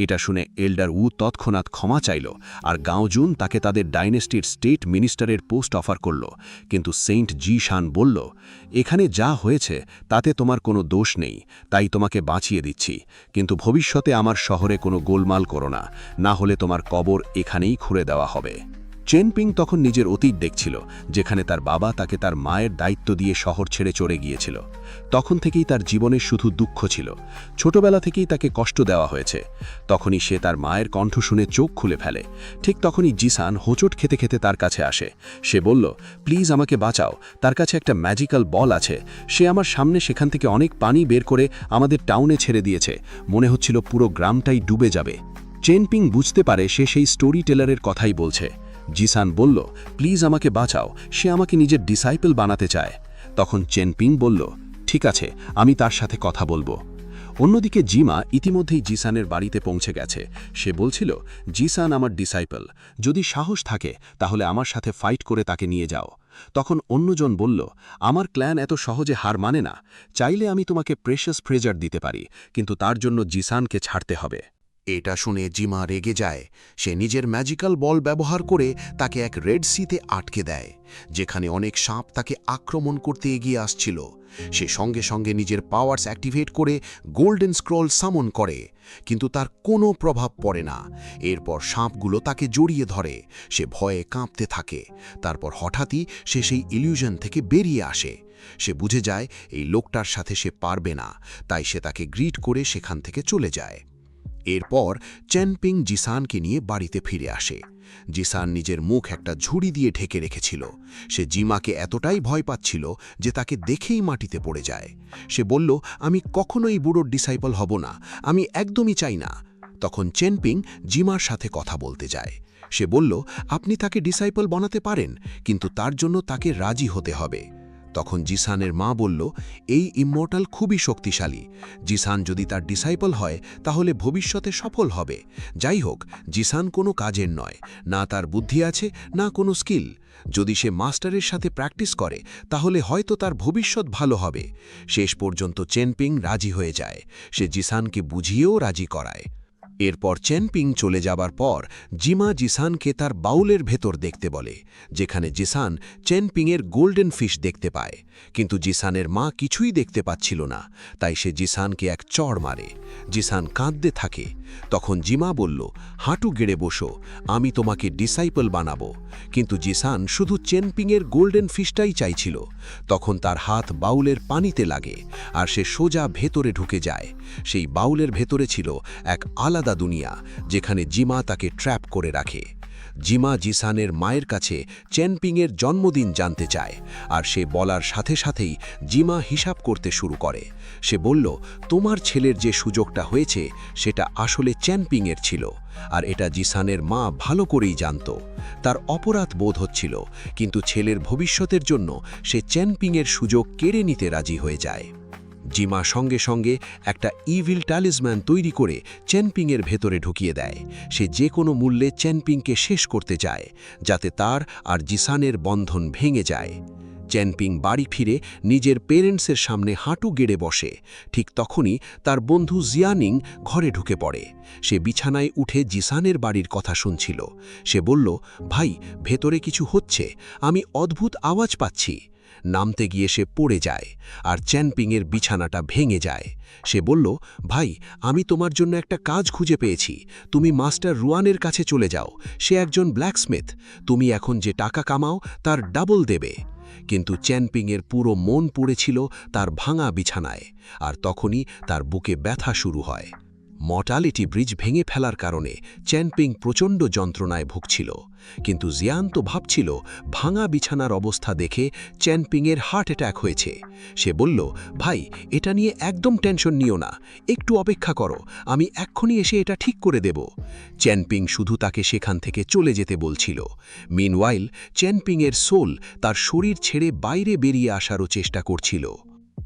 এটা শুনে এল্ডার উ তৎক্ষণাৎ ক্ষমা চাইল, আর গাওজুন তাকে তাদের ডাইনেস্টির স্টেট মিনিস্টারের পোস্ট অফার করল। কিন্তু সেন্ট জি শান বলল, এখানে যা হয়েছে তাতে তোমার কোনো দোষ নেই, তাই তোমাকে বাঁচিয়ে দিচ্ছি। কিন্তু ভবিষ্যতে আমার শহরে কোনো গোলমাল করো না, না হলে তোমার কবর এখানেই খুঁড়ে দেওয়া হবে। চেনপিং তখন নিজের অতীত দেখছিল, যেখানে তার বাবা তাকে তার মায়ের দায়িত্ব দিয়ে শহর ছেড়ে চলে গিয়েছিল। তখন থেকেই তার জীবনে শুধু দুঃখ ছিল। ছোটবেলা থেকেই তাকে কষ্ট দেওয়া হয়েছে। তখনই সে তার মায়ের কণ্ঠ শুনে চোখ খুলে ফেলে। ঠিক তখনই জিসান হোঁচট খেতে খেতে তার কাছে আসে। সে বলল, প্লিজ আমাকে বাঁচাও, তার কাছে একটা ম্যাজিক্যাল বল আছে। সে আমার সামনে সেখান থেকে অনেক পানি বের করে আমাদের টাউনে ছেড়ে দিয়েছে। মনে হচ্ছিল পুরো গ্রামটাই ডুবে যাবে। চেনপিং বুঝতে পারে সে সেই স্টোরি টেলারের কথাই বলছে। জিসান বলল, প্লিজ আমাকে বাঁচাও, সে আমাকে নিজের ডিসাইপল বানাতে চায়। তখন চেনপিং বলল, ঠিক আছে, আমি তার সাথে কথা বলবো। অন্যদিকে জিমা ইতিমধ্যেই জিসানের বাড়িতে পৌঁছে গেছে। সে বলছিল, জিসান আমার ডিসাইপল, যদি সাহস থাকে তাহলে আমার সাথে ফাইট করে তাকে নিয়ে যাও। তখন অন্যজন বলল, আমার ক্ল্যান এত সহজে হার মানে না, চাইলে আমি তোমাকে প্রেশাস ফ্রেজার দিতে পারি, কিন্তু তার জন্য জিসানকে ছাড়তে হবে। এটা শুনে জিমা রেগে যায়। সে নিজের ম্যাজিক্যাল বল ব্যবহার করে তাকে এক রেড সিতে আটকে দেয়, যেখানে অনেক সাপ তাকে আক্রমণ করতে এগিয়ে আসছিল। সে সঙ্গে সঙ্গে নিজের পাওয়ার্স অ্যাক্টিভেট করে গোল্ডেন স্ক্রল সামন করে, কিন্তু তার কোনো প্রভাব পড়ে না। এরপর সাপগুলো তাকে জড়িয়ে ধরে। সে ভয়ে কাঁপতে থাকে। তারপর হঠাৎই সে সেই ইলিউশন থেকে বেরিয়ে আসে। সে বুঝে যায় এই লোকটার সাথে সে পারবে না, তাই সে তাকে গ্রিট করে সেখান থেকে চলে যায়। এরপর চেনপিং জিসানকে নিয়ে বাড়িতে ফিরে আসে। জিসান নিজের মুখ একটা ঝুড়ি দিয়ে ঢেকে রেখেছিল। সে জিমাকে এতটাই ভয় পাচ্ছিল যে তাকে দেখেই মাটিতে পড়ে যায়। সে বলল, আমি কখনোই বুড়োর ডিসাইপল হব না, আমি একদমই চাই না। তখন চেনপিং জিমার সাথে কথা বলতে যায়। সে বলল, আপনি তাকে ডিসাইপল বানাতে পারেন, কিন্তু তার জন্য তাকে রাজি হতে হবে। তখন জিসানের মা বলল, এই ইমমর্টাল খুবই শক্তিশালী। জিসান যদি তার ডিসাইপল হয় তাহলে ভবিষ্যতে সফল হবে। যাই হোক, জিসান কোনো কাজের নয়, না তার বুদ্ধি আছে, না কোনো স্কিল। যদি সে মাস্টারের সাথে প্র্যাকটিস করে তাহলে হয়তো তার ভবিষ্যৎ ভালো হবে। শেষ পর্যন্ত চেনপিং রাজি হয়ে যায়। সে জিসানকে বুঝিয়েও রাজি করায়। এরপর চেনপিং চলে যাবার পর জিমা জিসানকে তার বাউলের ভেতর দেখতে বলে, যেখানে জিসান চেনপিংয়ের গোল্ডেন ফিশ দেখতে পায়। কিন্তু জিসানের মা কিছুই দেখতে পাচ্ছিল না, তাই সে জিসানকে এক চড় মারে। জিসান কাঁদতে থাকে। তখন জিমা বলল, হাঁটু গেড়ে বসো, আমি তোমাকে ডিসাইপল বানাবো। কিন্তু জিসান শুধু চেনপিংয়ের গোল্ডেন ফিশটাই চাইছিল। তখন তার হাত বাউলের পানিতে লাগে, আর সে সোজা ভেতরে ঢুকে যায়। সেই বাউলের ভেতরে ছিল এক আলাদা দুনিয়া, যেখানে জিমা তাকে ট্র্যাপ করে রাখে। জিমা জিসানের মায়ের কাছে চেনপিংয়ের জন্মদিন জানতে চায়, আর সে বলার সাথে সাথেই জিমা হিসাব করতে শুরু করে। সে বলল, তোমার ছেলের যে সুযোগটা হয়েছে সেটা আসলে চেনপিংয়ের ছিল, আর এটা জিসানের মা ভালো করেই জানত। তার অপরাধ বোধ হচ্ছিল, কিন্তু ছেলের ভবিষ্যতের জন্য সে চেনপিংয়ের সুযোগ কেড়ে নিতে রাজি হয়ে যায়। জিমা সঙ্গে সঙ্গে একটা ইভিল টালিসম্যান তৈরি করে চেনপিংয়ের ভেতরে ঢুকিয়ে দেয়। সে যে কোনো মূল্যে চেনপিংকে শেষ করতে চায়, যাতে তার আর জিসানের বন্ধন ভেঙে যায়। চেনপিং বাড়ি ফিরে নিজের পেরেন্টসের সামনে হাঁটু গেড়ে বসে। ঠিক তখনই তার বন্ধু জিয়ানিং ঘরে ঢুকে পড়ে। সে বিছানায় উঠে জিসানের বাড়ির কথা শুনছিল। সে বলল, ভাই, ভেতরে কিছু হচ্ছে, আমি অদ্ভুত আওয়াজ পাচ্ছি। নামতে গিয়ে সে পড়ে যায়, আর চেনপিংয়ের বিছানাটা ভেঙে যায়। সে বলল, ভাই, আমি তোমার জন্য একটা কাজ খুঁজে পেয়েছি। তুমি মাস্টার রুয়ানের কাছে চলে যাও, সে একজন ব্ল্যাকস্মিথ। তুমি এখন যে টাকা কামাও তার ডাবল দেবে। কিন্তু চেনপিংয়ের পুরো মন পড়েছিল তার ভাঙা বিছানায়, আর তখনই তার বুকে ব্যথা শুরু হয়। মর্টালিটি ব্রিজ ভেঙে ফেলার কারণে চ্যানপিং প্রচণ্ড যন্ত্রণায় ভুগছিল, কিন্তু জিয়ান তো ভাবছিল ভাঙা বিছানার অবস্থা দেখে চ্যানপিংয়ের হার্ট অ্যাটাক হয়েছে। সে বলল, ভাই, এটা নিয়ে একদম টেনশন নিও না, একটু অপেক্ষা করো, আমি এক্ষুনি এসে এটা ঠিক করে দেব। চ্যানপিং শুধু তাকে সেখান থেকে চলে যেতে বলছিল। মিনওয়াইল চ্যানপিংয়ের সোল তার শরীর ছেড়ে বাইরে বেরিয়ে আসারও চেষ্টা করছিল।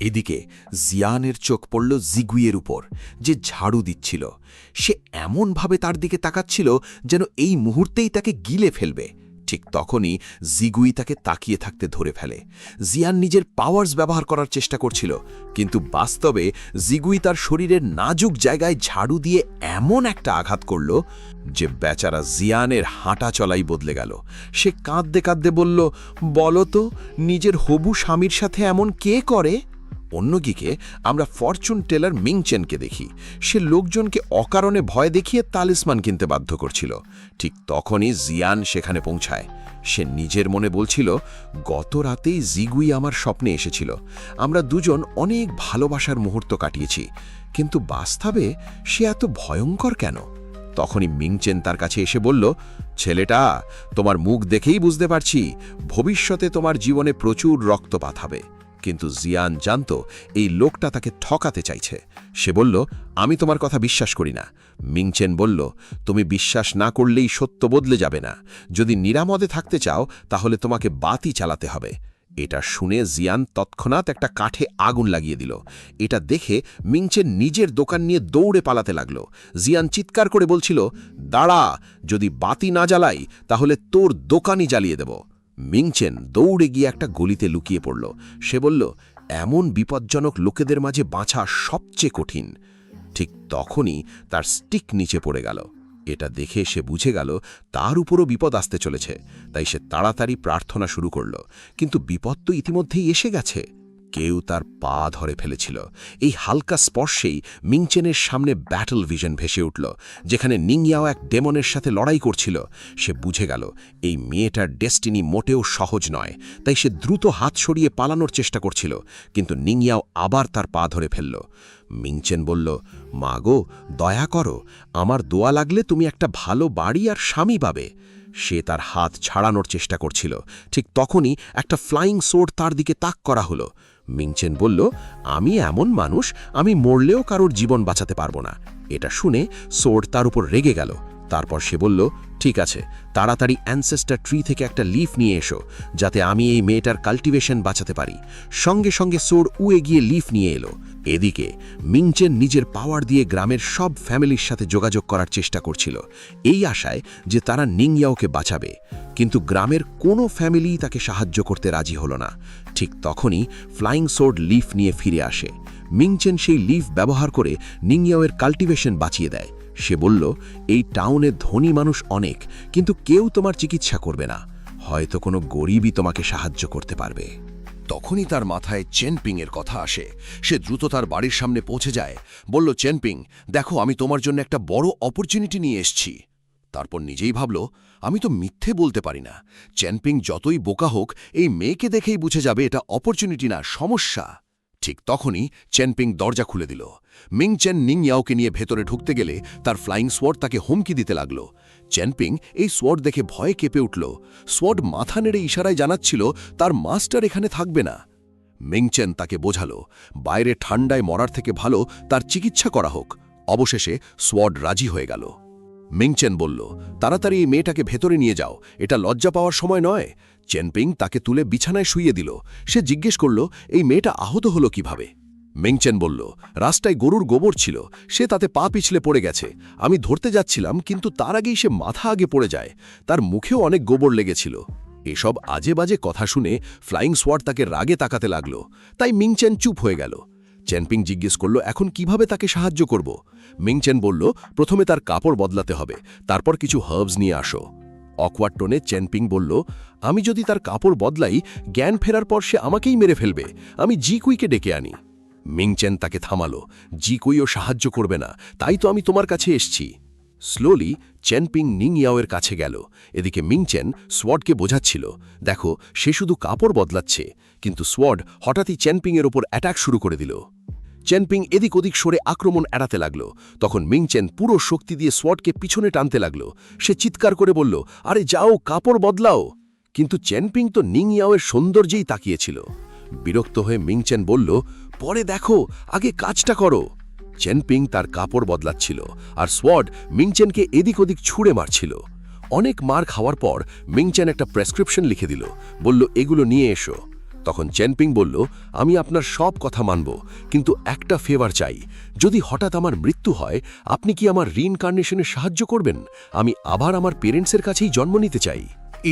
এদিকে জিয়ানের চোখ পড়ল জিগুইয়ের উপর, যে ঝাড়ু দিচ্ছিল। সে এমনভাবে তার দিকে তাকাচ্ছিল যেন এই মুহূর্তেই তাকে গিলে ফেলবে। ঠিক তখনই জিগুই তাকে তাকিয়ে থাকতে ধরে ফেলে। জিয়ান নিজের পাওয়ার্স ব্যবহার করার চেষ্টা করছিল, কিন্তু বাস্তবে জিগুই তার শরীরের নাজুক জায়গায় ঝাড়ু দিয়ে এমন একটা আঘাত করল যে বেচারা জিয়ানের হাঁটা চলাই বদলে গেল। সে কাঁদতে কাঁদতে বলল, বলো তো, নিজের হবু স্বামীর সাথে এমন কে করে? অন্যদিকে আমরা ফরচুন টেলার মিংচেনকে দেখি। সে লোকজনকে অকারণে ভয় দেখিয়ে তালিসমান কিনতে বাধ্য করছিল। ঠিক তখনই জিয়ান সেখানে পৌঁছায়। সে নিজের মনে বলছিল, গত রাতেই জিগুই আমার স্বপ্নে এসেছিল, আমরা দুজন অনেক ভালোবাসার মুহূর্ত কাটিয়েছি, কিন্তু বাস্তবে সে এত ভয়ঙ্কর কেন? তখনই মিংচেন তার কাছে এসে বলল, ছেলেটা, তোমার মুখ দেখেই বুঝতে পারছি ভবিষ্যতে তোমার জীবনে প্রচুর রক্তপাত হবে। কিন্তু জিয়ান জানত এই লোকটা তাকে ঠকাতে চাইছে। সে বলল, আমি তোমার কথা বিশ্বাস করি না। মিংচেন বলল, তুমি বিশ্বাস না করলেই সত্য বদলে যাবে না। যদি নিরামদে থাকতে চাও তাহলে তোমাকে বাতি চালাতে হবে। এটা শুনে জিয়ান তৎক্ষণাৎ একটা কাঠে আগুন লাগিয়ে দিল। এটা দেখে মিংচেন নিজের দোকান নিয়ে দৌড়ে পালাতে লাগল। জিয়ান চিৎকার করে বলছিল, দাঁড়া, যদি বাতি না জ্বালাই তাহলে তোর দোকানই জ্বালিয়ে দেব। মিংচেন দৌড়ে গিয়ে একটা গলিতে লুকিয়ে পড়ল। সে বলল, এমন বিপজ্জনক লোকেদের মাঝে বাঁচা সবচেয়ে কঠিন। ঠিক তখনই তার স্টিক নিচে পড়ে গেল। এটা দেখে সে বুঝে গেল তার উপরও বিপদ আসতে চলেছে, তাই সে তাড়াতাড়ি প্রার্থনা শুরু করল। কিন্তু বিপদ তো ইতিমধ্যেই এসে গেছে। কেউ তার পা ধরে ফেলেছিল। এই হালকা স্পর্শেই মিংচেনের সামনে ব্যাটল ভিশন ভেসে উঠল, যেখানে নিংয়াও এক ডেমনের সাথে লড়াই করছিল। সে বুঝে গেল এই মেয়েটার ডেস্টিনি মোটেও সহজ নয়, তাই সে দ্রুত হাত সরিয়ে পালানোর চেষ্টা করছিল, কিন্তু নিংয়াও আবার তার পা ধরে ফেলল। মিংচেন বলল, মা গো, দয়া করো, আমার দোয়া লাগলে তুমি একটা ভালো বাড়ি আর স্বামী পাবে। সে তার হাত ছাড়ানোর চেষ্টা করছিল। ঠিক তখনই একটা ফ্লাইং সোর্ড তার দিকে তাক করা হলো। মিংচেন বলল, আমি এমন মানুষ, আমি মরলেও কারোর জীবন বাঁচাতে পারবো না। এটা শুনে সোর্ড তার উপর রেগে গেল। তারপর সে বলল, ঠিক আছে, তাড়াতাড়ি অ্যানসেস্টার ট্রি থেকে একটা লিফ নিয়ে এসো, যাতে আমি এই মেয়েটার কাল্টিভেশন বাঁচাতে পারি। সঙ্গে সঙ্গে সোর্ড উয়ে গিয়ে লিফ নিয়ে এলো। এদিকে মিংচেন নিজের পাওয়ার দিয়ে গ্রামের সব ফ্যামিলির সাথে যোগাযোগ করার চেষ্টা করছিল, এই আশায় যে তারা নিংয়াওকে বাঁচাবে। কিন্তু গ্রামের কোনো ফ্যামিলি তাকে সাহায্য করতে রাজি হলো না। ঠিক তখনই ফ্লাইং সোর্ড লিফ নিয়ে ফিরে আসে। মিংচেন সেই লিফ ব্যবহার করে নিংয়াওয়ের কাল্টিভেশন বাঁচিয়ে দেয়। সে বলল, এই টাউনে ধনী মানুষ অনেক, কিন্তু কেউ তোমার চিকিৎসা করবে না, হয়তো কোনো গরিবই তোমাকে সাহায্য করতে পারবে। তখনই তার মাথায় চেনপিংয়ের কথা আসে। সে দ্রুত তার বাড়ির সামনে পৌঁছে যায়। বলল, চেনপিং, দেখো, আমি তোমার জন্য একটা বড় অপরচুনিটি নিয়ে এসছি। তারপর নিজেই ভাবল, আমি তো মিথ্যে বলতে পারি না। চেনপিং যতই বোকা হোক, এই মেয়েকে দেখেই বুঝে যাবে এটা অপরচুনিটি না, সমস্যা। ঠিক তখনই চেনপিং দরজা খুলে দিল। মিংচেন নিংয়াওকে নিয়ে ভেতরে ঢুকতে গেলে তার ফ্লাইং সোয়ার্ড তাকে হুমকি দিতে লাগল। চেনপিং এই সোয়ার্ড দেখে ভয়ে কেঁপে উঠল। সোয়ার্ড মাথা নেড়ে ইশারায় জানাচ্ছিল তার মাস্টার এখানে থাকবে না। মিংচেন তাকে বোঝালো, বাইরে ঠান্ডায় মরার থেকে ভালো তার চিকিৎসা করা হোক। অবশেষে সোয়ার্ড রাজি হয়ে গেল। মিংচেন বলল, তাড়াতাড়ি এই মেয়েটাকে ভেতরে নিয়ে যাও, এটা লজ্জা পাওয়ার সময় নয়। চেনপিং তাকে তুলে বিছানায় শুইয়ে দিল। সে জিজ্ঞেস করল, এই মেয়েটা আহত হলো কিভাবে? মিংচেন বলল, রাস্তায় গরুর গোবর ছিল, সে তাতে পা পিছলে পড়ে গেছে। আমি ধরতে যাচ্ছিলাম, কিন্তু তার আগেই সে মাথা আগে পড়ে যায়। তার মুখেও অনেক গোবর লেগেছিল। এসব আজে বাজে কথা শুনে ফ্লাইং সোয়ার্ড তাকে রাগে তাকাতে লাগল। তাই মিংচেন চুপ হয়ে গেল। চেনপিং জিজ্ঞেস করল, এখন কিভাবে তাকে সাহায্য করব? মিংচেন বলল, প্রথমে তার কাপড় বদলাতে হবে, তারপর কিছু হার্বস নিয়ে আসো। অকওয়ার্ড টোনে চেনপিং বলল, আমি যদি তার কাপড় বদলাই, জ্ঞান ফেরার পর সে আমাকেই মেরে ফেলবে। আমি জিকুইকে ডেকে আনি। মিংচেন তাকে থামালো, জিকুইও সাহায্য করবে না, তাই তো আমি তোমার কাছে এসছি। স্লোলি চেনপিং নিংয়াওয়ের কাছে গেল। এদিকে মিংচেন সোয়ার্ডকে বোঝাচ্ছিল, দেখো, সে শুধু কাপড় বদলাচ্ছে। কিন্তু সোয়ার্ড হঠাৎই চেনপিংয়ের ওপর অ্যাটাক শুরু করে দিল। চেনপিং এদিক ওদিক সরে আক্রমণ এড়াতে লাগল। তখন মিংচেন পুরো শক্তি দিয়ে সোয়ার্ডকে পিছনে টানতে লাগল। সে চিৎকার করে বলল, আরে যাও, কাপড় বদলাও। কিন্তু চেনপিং তো নিং ইয়াওয়ের সৌন্দর্যেই তাকিয়েছিল। বিরক্ত হয়ে মিংচেন বলল, পরে দেখো, আগে কাজটা করো। চেনপিং তার কাপড় বদলাচ্ছিল, আর সোয়ার্ড মিংচেনকে এদিক ওদিক ছুঁড়ে মারছিল। অনেক মার খাওয়ার পর মিংচেন একটা প্রেসক্রিপশন লিখে দিল, বলল, এগুলো নিয়ে এসো। তখন চেনপিং বলল, আমি আপনার সব কথা মানব, কিন্তু একটা ফেভার চাই। যদি হঠাৎ আমার মৃত্যু হয়, আপনি কি আমার রিইনকার্নেশনে সাহায্য করবেন? আমি আবার আমার পেরেন্টসের কাছেই জন্ম নিতে চাই।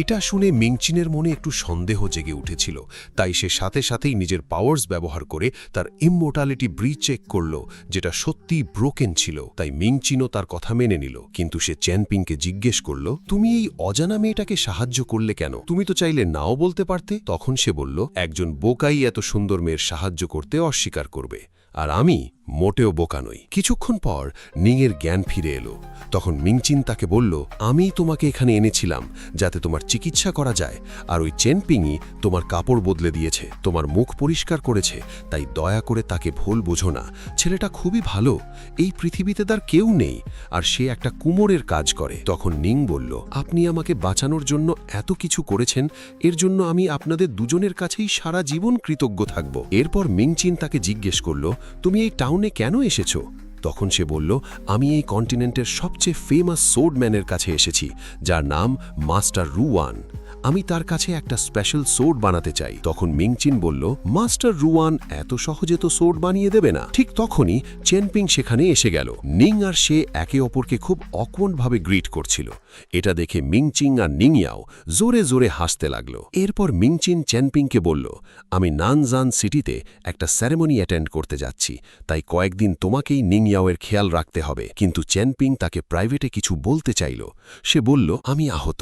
এটা শুনে মিংচিনের মনে একটু সন্দেহ জেগে উঠেছিল, তাই সে সাথে সাথেই নিজের পাওয়ার্স ব্যবহার করে তার ইমমর্টালিটি ব্রিজ চেক করল, যেটা সত্যিই ব্রোকেন ছিল। তাই মিংচিনও তার কথা মেনে নিল, কিন্তু সে চেনপিংকে জিজ্ঞেস করল, তুমি এই অজানা মেয়েটাকে সাহায্য করলে কেন? তুমি তো চাইলে নাও বলতে পারতে। তখন সে বলল, একজন বোকাই এত সুন্দর মেয়ের সাহায্য করতে অস্বীকার করবে, আর আমি মোটেও বোকা নই। কিছুক্ষণ পর নিংয়ের জ্ঞান ফিরে এলো। তখন মিংচিন তাকে বলল, আমি তোমাকে এখানে এনেছিলাম যাতে তোমার চিকিৎসা করা যায়, আর ওই চেনপিংই তোমার কাপড় বদলে দিয়েছে, তোমার মুখ পরিষ্কার করেছে, তাই দয়া করে তাকে ভুল বোঝো না। ছেলেটা খুবই ভালো, এই পৃথিবীতে তার কেউ নেই, আর সে একটা কুমোরের কাজ করে। তখন নিং বলল, আপনি আমাকে বাঁচানোর জন্য এত কিছু করেছেন, এর জন্য আমি আপনাদের দুজনের কাছেই সারা জীবন কৃতজ্ঞ থাকব। এরপর মিংচিন তাকে জিজ্ঞেস করল, তুমি এই টাউনে কেন এসেছ? তখন সে বলল, আমি এই কন্টিনেন্টের সবচেয়ে ফেমাস সোর্ডম্যানের কাছে এসেছি, যার নাম মাস্টার রুয়ান। আমি তার কাছে একটা স্পেশাল সোর্ড বানাতে চাই। তখন মিংচিন বলল, মাস্টার রুয়ান এত সহজে তো সোর্ড বানিয়ে দেবে না। ঠিক তখনই চেনপিং সেখানে এসে গেল। নিং আর সে একে অপরকে খুব অকওয়ার্ডভাবে গ্রিট করছিল। এটা দেখে মিংচিং আর নিংয়াও জোরে জোরে হাসতে লাগল। এরপর মিংচিন চেনপিংকে বলল, আমি নানজান সিটিতে একটা সেরেমনি অ্যাটেন্ড করতে যাচ্ছি, তাই কয়েকদিন তোমাকেই নিংয়াওয়ের খেয়াল রাখতে হবে। কিন্তু চেনপিং তাকে প্রাইভেটে কিছু বলতে চাইল। সে বলল, আমি আহত,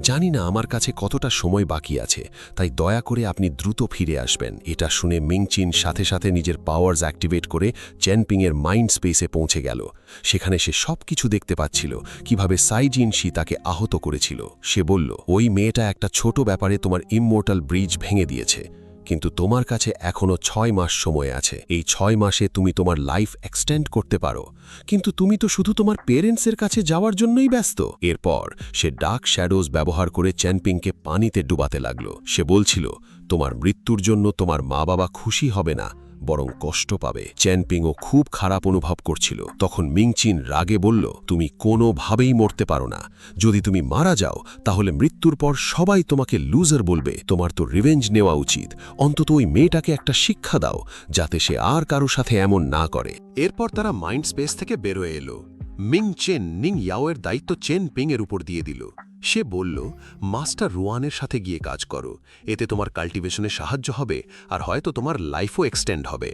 জানি না আমার কাছে কতটা সময় বাকি আছে, তাই দয়া করে আপনি দ্রুত ফিরে আসবেন। এটা শুনে মিংচিন সাথে সাথে নিজের পাওয়ার্স অ্যাক্টিভেট করে চেনপিংয়ের মাইন্ড স্পেসে পৌঁছে গেল। সেখানে সে সবকিছু দেখতে পাচ্ছিল, কিভাবে সাইজিনশি তাকে আহত করেছিল। সে বলল, ওই মেয়েটা একটা ছোট ব্যাপারে তোমার ইমমর্টাল ব্রিজ ভেঙে দিয়েছে, কিন্তু তোমার কাছে এখনো 6 মাস সময় আছে। এই 6 মাসে তুমি তোমার লাইফ এক্সটেন্ড করতে পারো, কিন্তু তুমি তো শুধু তোমার পেরেন্টসের কাছে যাওয়ার জন্যই ব্যস্ত। এরপর সে ডার্ক শ্যাডোজ ব্যবহার করে চেনপিংকে পানিতে ডুবাতে লাগল। সে বলছিল, তোমার মৃত্যুর জন্য তোমার মা বাবা খুশি হবে না, বরং কষ্ট পাবে। চেনপিংও খুব খারাপ অনুভব করছিল। তখন মিংচিন রাগে বলল, তুমি কোনোভাবেই মরতে পারো না। যদি তুমি মারা যাও, তাহলে মৃত্যুর পর সবাই তোমাকে লুজার বলবে। তোমার তো রিভেঞ্জ নেওয়া উচিত। অন্তত ওই মেয়েটাকে একটা শিক্ষা দাও, যাতে সে আর কারো সাথে এমন না করে। এরপর তারা মাইন্ড স্পেস থেকে বেরোয় এলো। মিংচেন নিং ইয়াওয়ের দায়িত্ব চেনপিংয়ের উপর দিয়ে দিল। সে বলল, মাস্টার রুয়ানের সাথে গিয়ে কাজ করো, এতে তোমার কাল্টিভেশনে সাহায্য হবে, আর হয়তো তোমার লাইফও এক্সটেন্ড হবে।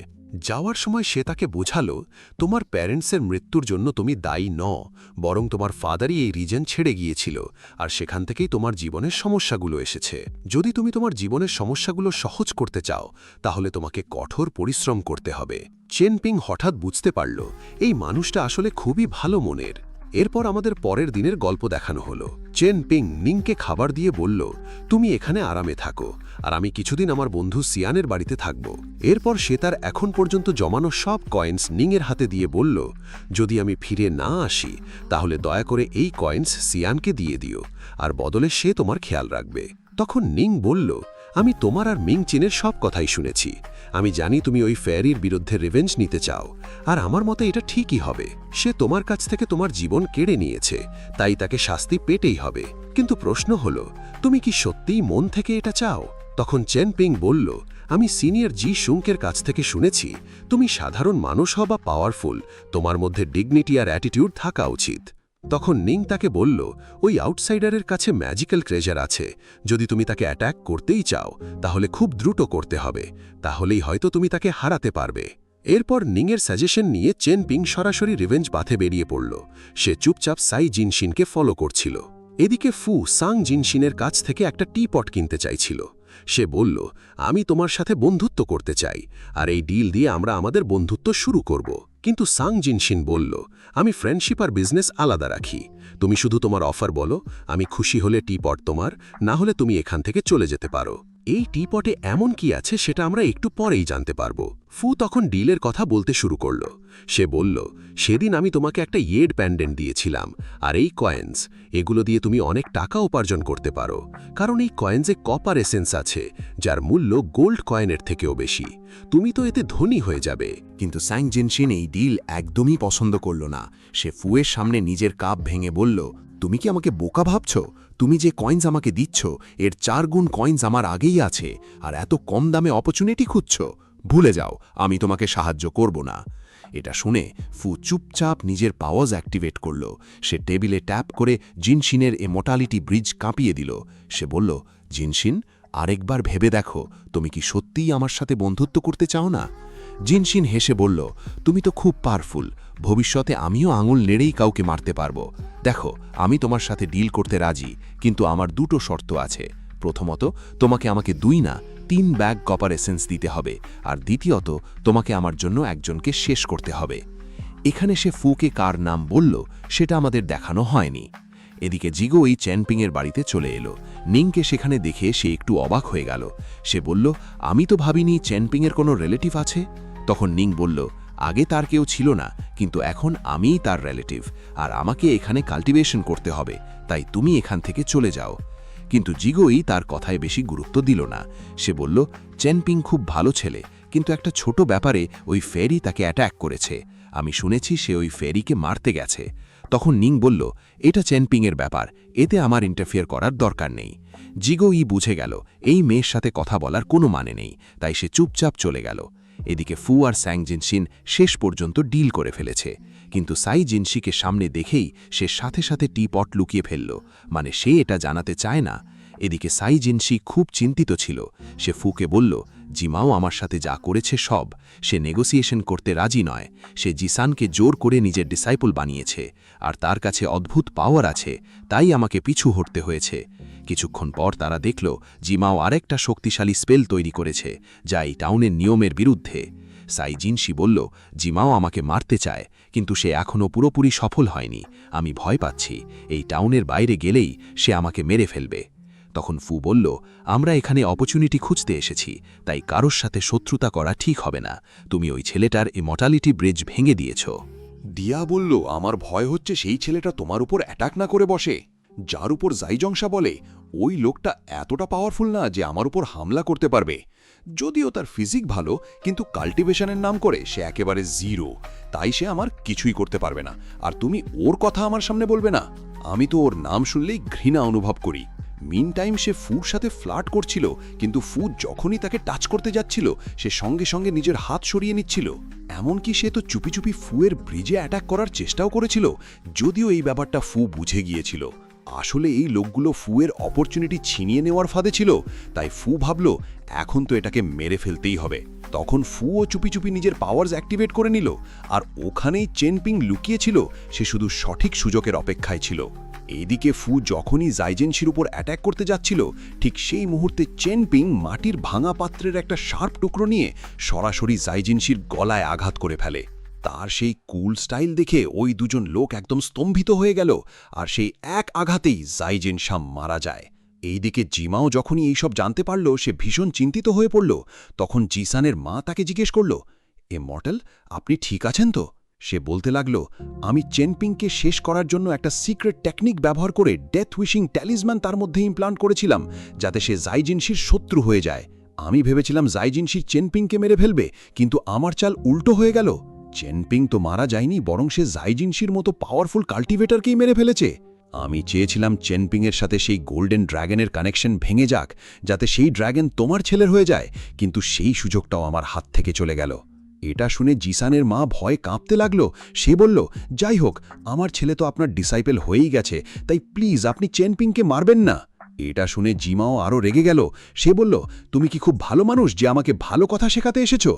যাওয়ার সময় সে তাকে বোঝালো, তোমার প্যারেন্টসের মৃত্যুর জন্য তুমি দায়ী নও, বরং তোমার ফাদারই এই রিজন ছেড়ে গিয়েছিল, আর সেখান থেকেই তোমার জীবনের সমস্যাগুলো এসেছে। যদি তুমি তোমার জীবনের সমস্যাগুলো সহজ করতে চাও, তাহলে তোমাকে কঠোর পরিশ্রম করতে হবে। চেনপিং হঠাৎ বুঝতে পারল, এই মানুষটা আসলে খুবই ভালো মনের। এরপর আমাদের পরের দিনের গল্প দেখানো হলো। চেনপিং নিংকে খাবার দিয়ে বলল, তুমি এখানে আরামে থাকো, আর আমি কিছুদিন আমার বন্ধু সিয়ানের বাড়িতে থাকব। এরপর সে তার এখন পর্যন্ত জমানো সব কয়েন্স নিংয়ের হাতে দিয়ে বলল, যদি আমি ফিরে না আসি, তাহলে দয়া করে এই কয়েন্স সিয়ানকে দিয়ে দিও, আর বদলে সে তোমার খেয়াল রাখবে। তখন নিং বলল, আমি তোমার আর মিংচিনের সব কথাই শুনেছি। আমি জানি তুমি ওই ফেয়ারির বিরুদ্ধে রিভেঞ্জ নিতে চাও, আর আমার মতে এটা ঠিকই হবে। সে তোমার কাছ থেকে তোমার জীবন কেড়ে নিয়েছে, তাই তাকে শাস্তি পেতেই হবে। কিন্তু প্রশ্ন হলো, তুমি কি সত্যিই মন থেকে এটা চাও? তখন চেনপিং বলল, আমি সিনিয়র জি শুঙ্কের কাছ থেকে শুনেছি, তুমি সাধারণ মানুষ হও বা পাওয়ারফুল, তোমার মধ্যে ডিগনিটি আর অ্যাটিটিউড থাকা উচিত। তখন নিং তাকে বলল, ওই আউটসাইডারের কাছে ম্যাজিক্যাল ট্রেজার আছে, যদি তুমি তাকে অ্যাট্যাক করতেই চাও, তাহলে খুব দ্রুত করতে হবে, তাহলেই হয়তো তুমি তাকে হারাতে পারবে। এরপর নিংয়ের সাজেশন নিয়ে চেনপিং সরাসরি রিভেঞ্জ পাথে বেরিয়ে পড়ল। সে চুপচাপ সাই জিনশিনকে ফলো করছিল। এদিকে ফু সাং জিনশিনের কাছ থেকে একটা টি-পট কিনতে চাইছিল। সে বলল, আমি তোমার সাথে বন্ধুত্ব করতে চাই, আর এই ডিল দিয়ে আমরা আমাদের বন্ধুত্ব শুরু করব। কিন্তু সাং জিনশিন বলল, আমি ফ্রেন্ডশিপ আর বিজনেস আলাদা রাখি, তুমি শুধু তোমার অফার বলো, আমি খুশি হলে টি-পট তোমার, না হলে তুমি এখান থেকে চলে যেতে পারো। এই টিপটে এমন কি আছে সেটা আমরা একটু পরেই জানতে পারব। ফু তখন ডিলের কথা বলতে শুরু করল। সে বলল, সেদিন আমি তোমাকে একটা ইয়েড প্যান্ডেন্ট দিয়েছিলাম, আর এই কয়েন্স, এগুলো দিয়ে তুমি অনেক টাকা উপার্জন করতে পারো, কারণ এই কয়েন্সে কপার এসেন্স আছে, যার মূল্য গোল্ড কয়েনের থেকেও বেশি। তুমি তো এতে ধনী হয়ে যাবে। কিন্তু স্যাং জিনশিন এই ডিল একদমই পছন্দ করল না। সে ফুয়ের সামনে নিজের কাপ ভেঙে বলল, তুমি কি আমাকে বোকা ভাবছ? তুমি যে কয়েন্স আমাকে দিচ্ছ এর 4 গুণ কয়েন্স আমার আগেই আছে, আর এত কম দামে অপরচুনিটি খুঁজছ? ভুলে যাও, আমি তোমাকে সাহায্য করব না। এটা শুনে ফু চুপচাপ নিজের পাওয়ার্স অ্যাক্টিভেট করল। সে টেবিলে ট্যাপ করে জিনশিনের ইমর্টালিটি ব্রিজ কাঁপিয়ে দিল। সে বলল, জিনশিন, আরেকবার ভেবে দেখো, তুমি কি সত্যিই আমার সাথে বন্ধুত্ব করতে চাও না? জিনশিন হেসে বলল, তুমি তো খুব পাওয়ারফুল, ভবিষ্যতে আমিও আঙুল নেড়েই কাউকে মারতে পারবো। দেখো, আমি তোমার সাথে ডিল করতে রাজি, কিন্তু আমার 2টো শর্ত আছে। প্রথমত, তোমাকে আমাকে 2 না 3 ব্যাগ কপার এসেন্স দিতে হবে, আর দ্বিতীয়ত, তোমাকে আমার জন্য একজনকে শেষ করতে হবে। এখানে সে ফুকে কার নাম বলল সেটা আমাদের দেখানো হয়নি। এদিকে জিগো এই চ্যানপিংয়ের বাড়িতে চলে এলো। নিংকে সেখানে দেখে সে একটু অবাক হয়ে গেল। সে বলল, আমি তো ভাবিনি চ্যানপিংয়ের কোনো রিলেটিভ আছে। তখন নিং বলল, আগে তার কেউ ছিল না, কিন্তু এখন আমিই তার রিলেটিভ, আর আমাকে এখানে কাল্টিভেশন করতে হবে, তাই তুমি এখান থেকে চলে যাও। কিন্তু জিগোই তার কথায় বেশি গুরুত্ব দিল না। সে বলল, চ্যানপিং খুব ভালো ছেলে, কিন্তু একটা ছোট ব্যাপারে ওই ফেরি তাকে অ্যাট্যাক করেছে। আমি শুনেছি সে ওই ফেরিকে মারতে গেছে। তখন নিং বলল, এটা চ্যানপিংয়ের ব্যাপার, এতে আমার ইন্টারফিয়ার করার দরকার নেই। জিগোই বুঝে গেল এই মেয়ের সাথে কথা বলার কোনো মানে নেই, তাই সে চুপচাপ চলে গেল। এদিকে ফু আর স্যাং জিনশিন শেষ পর্যন্ত ডিল করে ফেলেছে, কিন্তু সাই জিনশিকে সামনে দেখেই সে সাথে সাথে টিপট লুকিয়ে ফেলল, মানে সে এটা জানাতে চায় না। এদিকে সাই জিনশি খুব চিন্তিত ছিল। সে ফুকে বলল, জিমাও আমার সাথে যা করেছে সব, সে নেগোসিয়েশন করতে রাজি নয়। সে জিসানকে জোর করে নিজের ডিসাইপল বানিয়েছে, আর তার কাছে অদ্ভুত পাওয়ার আছে, তাই আমাকে পিছু হটতে হয়েছে। কিছুক্ষণ পর তারা দেখল জিমাও আরেকটা শক্তিশালী স্পেল তৈরি করেছে, যা এই টাউনের নিয়মের বিরুদ্ধে। সাই জিনশি বলল, জিমাও আমাকে মারতে চায়, কিন্তু সে এখনও পুরোপুরি সফল হয়নি। আমি ভয় পাচ্ছি, এই টাউনের বাইরে গেলেই সে আমাকে মেরে ফেলবে। তখন ফু বলল, আমরা এখানে অপরচুনিটি খুঁজতে এসেছি, তাই কারোর সাথে শত্রুতা করা ঠিক হবে না। তুমি ওই ছেলেটার ইমর্টালিটি ব্রিজ ভেঙে দিয়েছ। দিয়া বলল, আমার ভয় হচ্ছে সেই ছেলেটা তোমার উপর অ্যাটাক না করে বসে। যার উপর জাইজংসা বলে, ওই লোকটা এতটা পাওয়ারফুল না যে আমার উপর হামলা করতে পারবে। যদিও তার ফিজিক ভালো, কিন্তু কাল্টিভেশনের নাম করে সে একেবারে 0, তাই সে আমার কিছুই করতে পারবে না। আর তুমি ওর কথা আমার সামনে বলবে না? আমি তো ওর নাম শুনলেই ঘৃণা অনুভব করি। মিন টাইম সে ফুর সাথে ফ্লার্ট করছিল, কিন্তু ফু যখনই তাকে টাচ করতে যাচ্ছিল সে সঙ্গে সঙ্গে নিজের হাত সরিয়ে নিচ্ছিল। এমনকি সে তো চুপি চুপি ফুয়ের ব্রিজে অ্যাটাক করার চেষ্টাও করেছিল, যদিও এই ব্যাপারটা ফু বুঝে গিয়েছিল। আসলে এই লোকগুলো ফুয়ের অপরচুনিটি ছিনিয়ে নেওয়ার ফাঁদে ছিল, তাই ফু ভাবল এখন তো এটাকে মেরে ফেলতেই হবে। তখন ফুও চুপি চুপি নিজের পাওয়ার্স অ্যাক্টিভেট করে নিল, আর ওখানেই চেনপিং লুকিয়েছিল। সে শুধু সঠিক সুযোগের অপেক্ষায় ছিল। এইদিকে ফু যখনই জাইজেনশির উপর অ্যাট্যাক করতে যাচ্ছিল, ঠিক সেই মুহূর্তে চেনপিং মাটির ভাঙা পাত্রের একটা শার্প টুকরো নিয়ে সরাসরি জাইজেনশির গলায় আঘাত করে ফেলে। তার সেই কুল স্টাইল দেখে ওই দুজন লোক একদম স্তম্ভিত হয়ে গেল, আর সেই এক আঘাতেই জাইজেনশা মারা যায়। এইদিকে জিমাও যখনই এইসব জানতে পারল, সে ভীষণ চিন্তিত হয়ে পড়ল। তখন জিসানের মা তাকে জিজ্ঞেস করল, মর্টাল, আপনি ঠিক আছেন তো? সে বলতে লাগল, আমি চেনপিংকে শেষ করার জন্য একটা সিক্রেট টেকনিক ব্যবহার করে ডেথ উইশিং ট্যালিসম্যান তার মধ্যে ইমপ্লান্ট করেছিলাম, যাতে সে জাইজিনশির শত্রু হয়ে যায়। আমি ভেবেছিলাম জাইজিনশির চেনপিংকে মেরে ফেলবে, কিন্তু আমার চাল উল্টো হয়ে গেল। চেনপিং তো মারা যায়নি, বরং সে জাইজিনশির মতো পাওয়ারফুল কাল্টিভেটরকেই মেরে ফেলেছে। আমি চেয়েছিলাম চেনপিংয়ের সাথে সেই গোল্ডেন ড্র্যাগনের কানেকশন ভেঙে যাক, যাতে সেই ড্র্যাগন তোমার ছেলের হয়ে যায়, কিন্তু সেই সুযোগটাও আমার হাত থেকে চলে গেল। এটা শুনে জিসানের মা ভয়ে কাঁপতে লাগল। সে বলল, যাই হোক, আমার ছেলে তো আপনার ডিসাইপেল হয়েই গেছে, তাই প্লিজ আপনি চেনপিংকে মারবেন না। এটা শুনে জিমাও আরও রেগে গেল। সে বলল, তুমি কি খুব ভালো মানুষ যে আমাকে ভালো কথা শেখাতে এসেছো?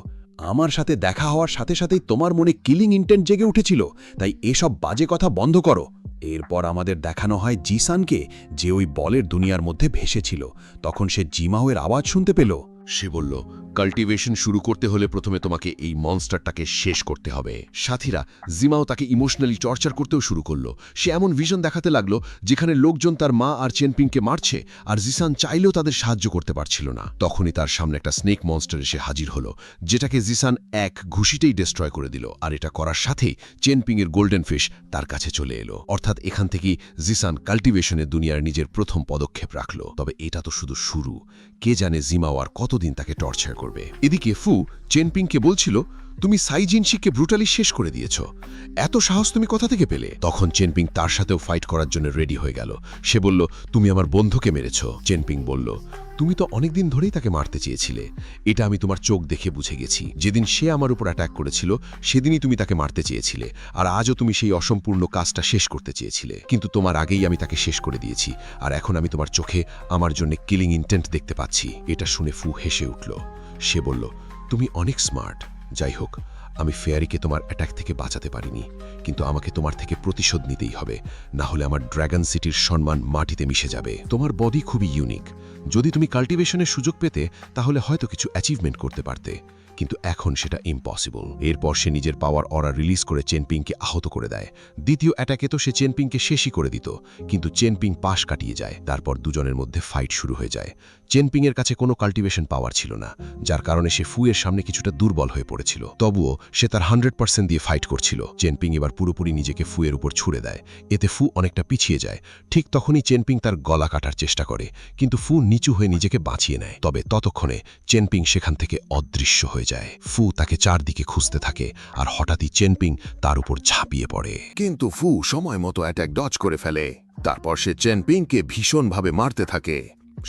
আমার সাথে দেখা হওয়ার সাথে সাথেই তোমার মনে কিলিং ইন্টেন্ট জেগে উঠেছিল, তাই এসব বাজে কথা বন্ধ করো। এরপর আমাদের দেখানো হয় জিসানকে, যে ওই বলের দুনিয়ার মধ্যে ভেসেছিল। তখন সে জিমাওয়ের আওয়াজ শুনতে পেল। সে বলল, কাল্টিভেশন শুরু করতে হলে প্রথমে তোমাকে এই মনস্টারটাকে শেষ করতে হবে। সাথীরা জিমাও তাকে ইমোশনালি টর্চার করতেও শুরু করলো। সে এমন ভিশন দেখাতে লাগলো যেখানে লোকজন তার মা আর চেনপিংকে মারছে, আর জিসান চাইলেও তাদের সাহায্য করতে পারছিল না। তখনই তার সামনে একটা স্নেক মনস্টার এসে হাজির হলো, যেটাকে জিসান এক ঘুষিতেই ডিস্ট্রয় করে দিল। আর এটা করার সাথেই চেনপিংয়ের গোল্ডেন ফিশ তার কাছে চলে এলো। অর্থাৎ এখান থেকেই জিসান কাল্টিভেশনের দুনিয়ার নিজের প্রথম পদক্ষেপ রাখল। তবে এটা তো শুধু শুরু, কে জানে জিমাও আর কতদিন তাকে টর্চার করবে। এদিকে ফু চেনপিংকে বলছিল, তুমি সাইজিনশিকে ব্রুটালি শেষ করে দিয়েছ, এত সাহস তুমি কোথা থেকে পেলে? তখন চেনপিং তার সাথেও ফাইট করার জন্য রেডি হয়ে গেল। সে বলল, তুমি আমার বন্ধুকে মেরেছ। চেনপিং বলল, তুমি তো অনেকদিন ধরেই তাকে মারতে চেয়েছিলে, এটা আমি তোমার চোখ দেখে বুঝে গেছি। যেদিন সে আমার উপর অ্যাটাক করেছিল সেদিনই তুমি তাকে মারতে চেয়েছিলে, আর আজও তুমি সেই অসম্পূর্ণ কাজটা শেষ করতে চেয়েছিলে, কিন্তু তোমার আগেই আমি তাকে শেষ করে দিয়েছি। আর এখন আমি তোমার চোখে আমার জন্য কিলিং ইন্টেন্ট দেখতে পাচ্ছি। এটা শুনে ফু হেসে উঠল। সে বলল, তুমি অনেক স্মার্ট। যাই হোক, আমি ফেয়ারিকে তোমার অ্যাটাক থেকে বাঁচাতে পারিনি, কিন্তু আমাকে তোমার থেকে প্রতিশোধ নিতেই হবে, না হলে আমার ড্রাগন সিটির সম্মান মাটিতে মিশে যাবে। তোমার বডি খুবই ইউনিক, যদি তুমি কাল্টিভেশনের সুযোগ পেতে তাহলে হয়তো কিছু অ্যাচিভমেন্ট করতে পারতে, কিন্তু এখন সেটা ইম্পসিবল। এরপর সে নিজের পাওয়ার অরা রিলিজ করে চেনপিংকে আহত করে দেয়। দ্বিতীয় অ্যাটাকে তো সে চেনপিংকে শেষই করে দিত, কিন্তু চেনপিং পাশ কাটিয়ে যায়। তারপর দুজনের মধ্যে ফাইট শুরু হয়ে যায়। চেনপিংয়ের কাছে কোনো কাল্টিভেশন পাওয়ার ছিল না, যার কারণে সে ফুয়ের সামনে কিছুটা দুর্বল হয়ে পড়েছিল। তবুও সে তার 100% দিয়ে ফাইট করছিল। চেনপিং এবার পুরোপুরি নিজেকে ফুয়ের উপর ছুড়ে দেয়, এতে ফু অনেকটা পিছিয়ে যায়। ঠিক তখনই চেনপিং তার গলা কাটার চেষ্টা করে, কিন্তু ফু নিচু হয়ে নিজেকে বাঁচিয়ে নেয়। তবে ততক্ষণে চেনপিং সেখান থেকে অদৃশ্য হয়ে যায়। ফু তাকে চারদিকে খুঁজতে থাকে, আর হঠাৎই চেনপিং তার উপর ঝাঁপিয়ে পড়ে। কিন্তু ফু সময় মতো অ্যাটাক ডজ করে ফেলে। তারপর সে চেনপিংকে ভীষণভাবে মারতে থাকে।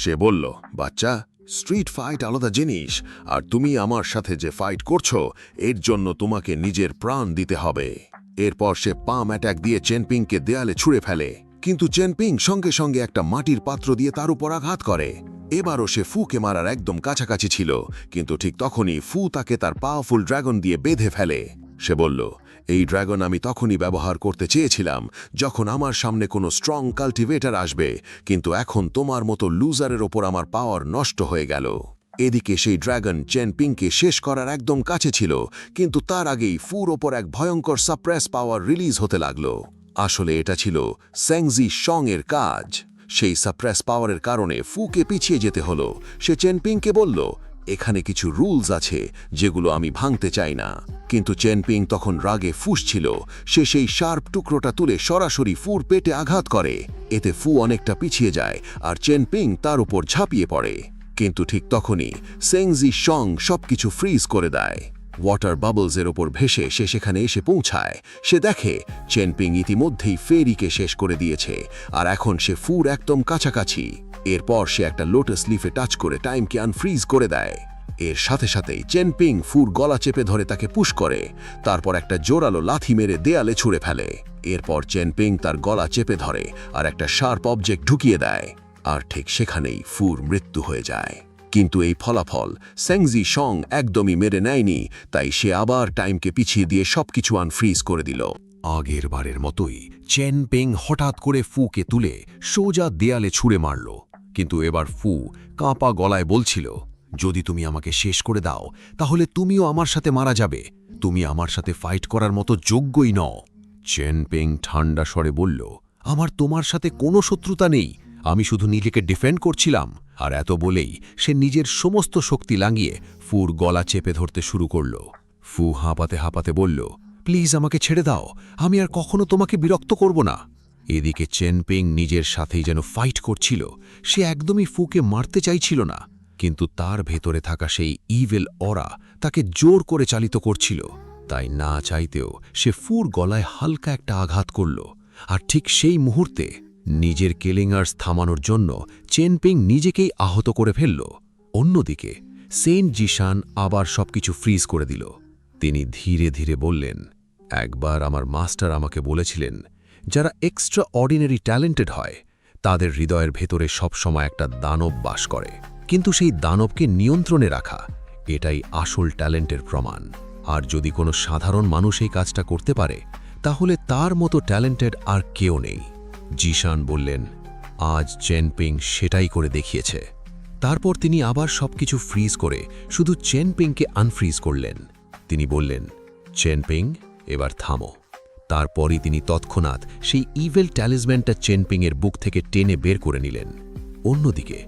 সে বলল, বাচ্চা, স্ট্রিট ফাইট আলাদা জিনিস, আর তুমি আমার সাথে যে ফাইট করছো এর জন্য তোমাকে নিজের প্রাণ দিতে হবে। এরপর সে পাম অ্যাটাক দিয়ে চেনপিংকে দেয়ালে ছুঁড়ে ফেলে, কিন্তু চেনপিং সঙ্গে সঙ্গে একটা মাটির পাত্র দিয়ে তার উপর আঘাত করে। এবারও সে ফুকে মারার একদম কাছাকাছি ছিল, কিন্তু ঠিক তখনই ফু তাকে তার পাওয়ারফুল ড্রাগন দিয়ে বেঁধে ফেলে। সে বলল, এই ড্রাগন আমি তখনই ব্যবহার করতে চেয়েছিলাম যখন আমার সামনে কোনো স্ট্রং কাল্টিভেটর আসবে, কিন্তু এখন তোমার মতো লুজারের ওপর আমার পাওয়ার নষ্ট হয়ে গেল। এদিকে সেই ড্রাগন চেনপিংকে শেষ করার একদম কাছে ছিল, কিন্তু তার আগেই ফুর ওপর এক ভয়ঙ্কর সাপ্রেস পাওয়ার রিলিজ হতে লাগলো। আসলে এটা ছিল সেংজি শং এর কাজ। সেই সাপ্রেস পাওয়ারের কারণে ফুকে পিছিয়ে যেতে হলো। সে চেনপিংকে বলল, এখানে কিছু রুলস আছে যেগুলো আমি ভাঙতে চাই না, কিন্তু চেনপিং তখন রাগে ফুঁসছিল। সে সেই শার্প টুকরোটা তুলে সরাসরি ফুর পেটে আঘাত করে। এতে ফু অনেকটা পিছিয়ে যায়, আর চেনপিং তার উপর ঝাঁপিয়ে পড়ে। কিন্তু ঠিক তখনই সেংজি শং সবকিছু ফ্রিজ করে দেয়। ওয়াটার বাবলসের ওপর ভেসে সে সেখানে এসে পৌঁছায়। সে দেখে চেনপিং ইতিমধ্যেই ফেরিকে শেষ করে দিয়েছে, আর এখন সে ফুর একদম কাছাকাছি। এরপর সে একটা লোটাস লিফে টাচ করে টাইমকে আনফ্রিজ করে দেয়। এর সাথে সাথেই চেনপিং ফুর গলা চেপে ধরে তাকে পুশ করে, তারপর একটা জোরালো লাথি মেরে দেয়ালে ছুঁড়ে ফেলে। এরপর চেনপিং তার গলা চেপে ধরে আর একটা শার্প অবজেক্ট ঢুকিয়ে দেয়, আর ঠিক সেখানেই ফুর মৃত্যু হয়ে যায়। কিন্তু এই ফলাফল সেংজি শং একদমই মেরে নেয়নি, তাই সে আবার টাইমকে পিছিয়ে দিয়ে সবকিছু আনফ্রিজ করে দিল। আগের বারের মতোই চেনপিং হঠাৎ করে ফুকে তুলে সোজা দেয়ালে ছুঁড়ে মারল, কিন্তু এবার ফু কাঁপা গলায় বলছিল, যদি তুমি আমাকে শেষ করে দাও তাহলে তুমিও আমার সাথে মারা যাবে, তুমি আমার সাথে ফাইট করার মতো যোগ্যই নও। চেনপিং ঠান্ডা স্বরে বলল, আমার তোমার সাথে কোনো শত্রুতা নেই, আমি শুধু নিজেকে ডিফেন্ড করছিলাম। আর এত বলেই সে নিজের সমস্ত শক্তি লাগিয়ে ফুর গলা চেপে ধরতে শুরু করল। ফু হাঁপাতে হাঁপাতে বলল, প্লিজ আমাকে ছেড়ে দাও, আমি আর কখনো তোমাকে বিরক্ত করব না। এদিকে চেনপিং নিজের সাথেই যেন ফাইট করছিল। সে একদমই ফুকে মারতে চাইছিল না, কিন্তু তার ভেতরে থাকা সেই ইভিল অরা তাকে জোর করে চালিত করছিল। তাই না চাইতেও সে ফুর গলায় হালকা একটা আঘাত করল, আর ঠিক সেই মুহূর্তে নিজের কিলিংয়ার্স থামানোর জন্য চেনপিং নিজেকেই আহত করে ফেলল। অন্যদিকে সেন্ট জিশান আবার সবকিছু ফ্রিজ করে দিল। তিনি ধীরে ধীরে বললেন, একবার আমার মাস্টার আমাকে বলেছিলেন, যারা এক্সট্রা অর্ডিনারি ট্যালেন্টেড হয় তাদের হৃদয়ের ভেতরে সবসময় একটা দানব বাস করে, কিন্তু সেই দানবকে নিয়ন্ত্রণে রাখা এটাই আসল ট্যালেন্টের প্রমাণ। আর যদি কোনো সাধারণ মানুষ এই কাজটা করতে পারে তাহলে তার মতো ট্যালেন্টেড আর কেউ নেই। জিশান বললেন, আজ চেনপিং সেটাই করে দেখিয়েছে। তারপর তিনি আবার সবকিছু ফ্রিজ করে শুধু চেনপিংকে আনফ্রিজ করলেন। তিনি বললেন, চেনপিং, এবার থামো। তারপরই তিনি তৎক্ষণাৎ সেই ইভেল ট্যালিসম্যানটা চেনপিংয়ের বুক থেকে টেনে বের করে নিলেন। অন্যদিকে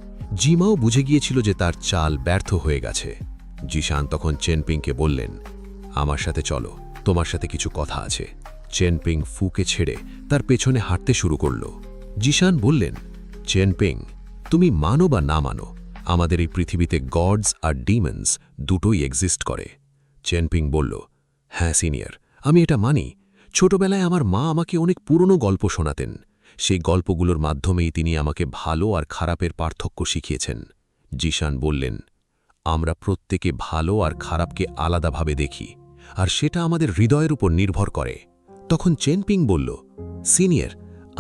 জিমাও বুঝে গিয়েছিল যে তার চাল ব্যর্থ হয়ে গেছে। জিশান তখন চেনপিংকে বললেন, আমার সাথে চলো, তোমার সাথে কিছু কথা আছে। চেনপিং ফুকে ছেড়ে তার পেছনে হাঁটতে শুরু করল। জিশান বললেন, চেনপিং, তুমি মানো বা না মানো, আমাদের এই পৃথিবীতে গডস আর ডিমন্স দুটোই এক্সিস্ট করে। চেনপিং বলল, হ্যাঁ সিনিয়র, আমি এটা মানি। ছোটবেলায় আমার মা আমাকে অনেক পুরনো গল্প শোনাতেন। সেই গল্পগুলোর মাধ্যমেই তিনি আমাকে ভালো আর খারাপের পার্থক্য শিখিয়েছেন। জিশান বললেন, আমরা প্রত্যেকে ভালো আর খারাপকে আলাদাভাবে দেখি, আর সেটা আমাদের হৃদয়ের উপর নির্ভর করে। তখন চেনপিং বলল, সিনিয়র,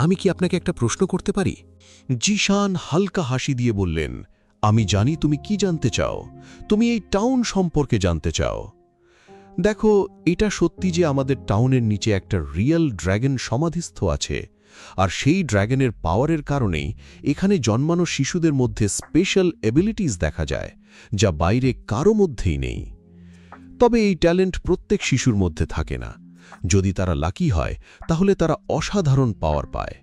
আমি কি আপনাকে একটা প্রশ্ন করতে পারি? জিশান হালকা হাসি দিয়ে বললেন, আমি জানি তুমি কি জানতে চাও। তুমি এই টাউন সম্পর্কে জানতে চাও। দেখো, এটা সত্যি যে আমাদের টাউনের নিচে একটা রিয়েল ড্র্যাগন সমাধিস্থ আছে, আর সেই ড্র্যাগনের পাওয়ারের কারণেই এখানে জন্মানো শিশুদের মধ্যে স্পেশাল এবিলিটিস দেখা যায়, যা বাইরে কারো মধ্যেই নেই। তবে এই ট্যালেন্ট প্রত্যেক শিশুর মধ্যে থাকে না। যদি তারা লাকি হয়, তাহলে তারা অসাধারণ পাওয়ার পায়।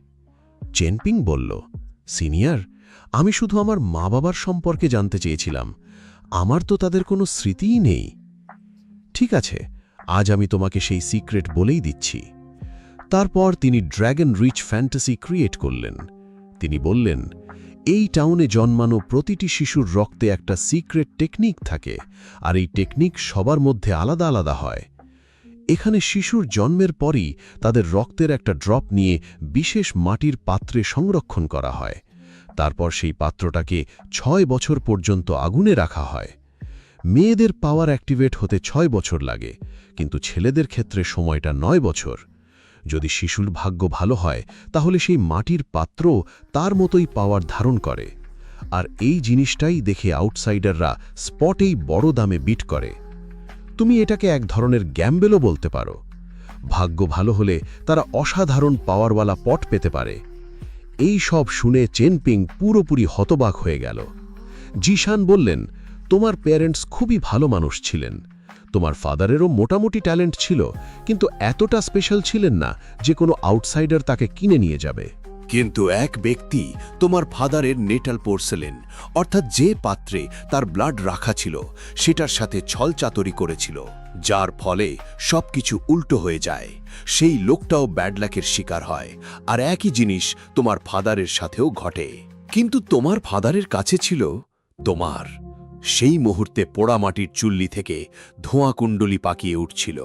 চেনপিং বলল, সিনিয়র, আমি শুধু আমার মা বাবার সম্পর্কে জানতে চেয়েছিলাম। আমার তো তাদের কোনো স্মৃতিই নেই। ঠিক আছে, আজ আমি তোমাকে সেই সিক্রেট বলেই দিচ্ছি। তারপর তিনি ড্র্যাগন রিচ ফ্যান্টাসি ক্রিয়েট করলেন। তিনি বললেন, এই টাউনে জন্মানো প্রতিটি শিশুর রক্তে একটা সিক্রেট টেকনিক থাকে, আর এই টেকনিক সবার মধ্যে আলাদা আলাদা হয়। এখানে শিশুর জন্মের পরই তাদের রক্তের একটা ড্রপ নিয়ে বিশেষ মাটির পাত্রে সংরক্ষণ করা হয়। তারপর সেই পাত্রটাকে 6 বছর পর্যন্ত আগুনে রাখা হয়। মেয়েদের পাওয়ার অ্যাক্টিভেট হতে 6 বছর লাগে, কিন্তু ছেলেদের ক্ষেত্রে সময়টা 9 বছর। যদি শিশুর ভাগ্য ভালো হয়, তাহলে সেই মাটির পাত্র তার মতোই পাওয়ার ধারণ করে। আর এই জিনিসটাই দেখে আউটসাইডাররা স্পটেই বড় দামে বিট করে। তুমি এটাকে এক ধরনের গ্যাম্বেলও বলতে পারো। ভাগ্য ভালো হলে তারা অসাধারণ পাওয়ারওয়ালা পট পেতে পারে। এই সব শুনে চেনপিং পুরোপুরি হতবাক হয়ে গেল। জিশান বললেন, তোমার প্যারেন্টস খুবই ভালো মানুষ ছিলেন। তোমার ফাদারেরও মোটামুটি ট্যালেন্ট ছিল, কিন্তু এতটা স্পেশাল ছিলেন না যে কোনো আউটসাইডার তাকে কিনে নিয়ে যাবে। কিন্তু এক ব্যক্তি তোমার ফাদারের নেটাল পোর্সেলেন, অর্থাৎ যে পাত্রে তার ব্লাড রাখা ছিল, সেটার সাথে ছলচাতুরি করেছিল, যার ফলে সবকিছু উল্টো হয়ে যায়। সেই লোকটাও ব্যাডলাকের শিকার হয়, আর একই জিনিস তোমার ফাদারের সাথেও ঘটে। কিন্তু তোমার ফাদারের কাছে ছিল তোমার। সেই মুহূর্তে পোড়া মাটির চুল্লি থেকে ধোঁয়াকুণ্ডলি পাকিয়ে উঠছিল।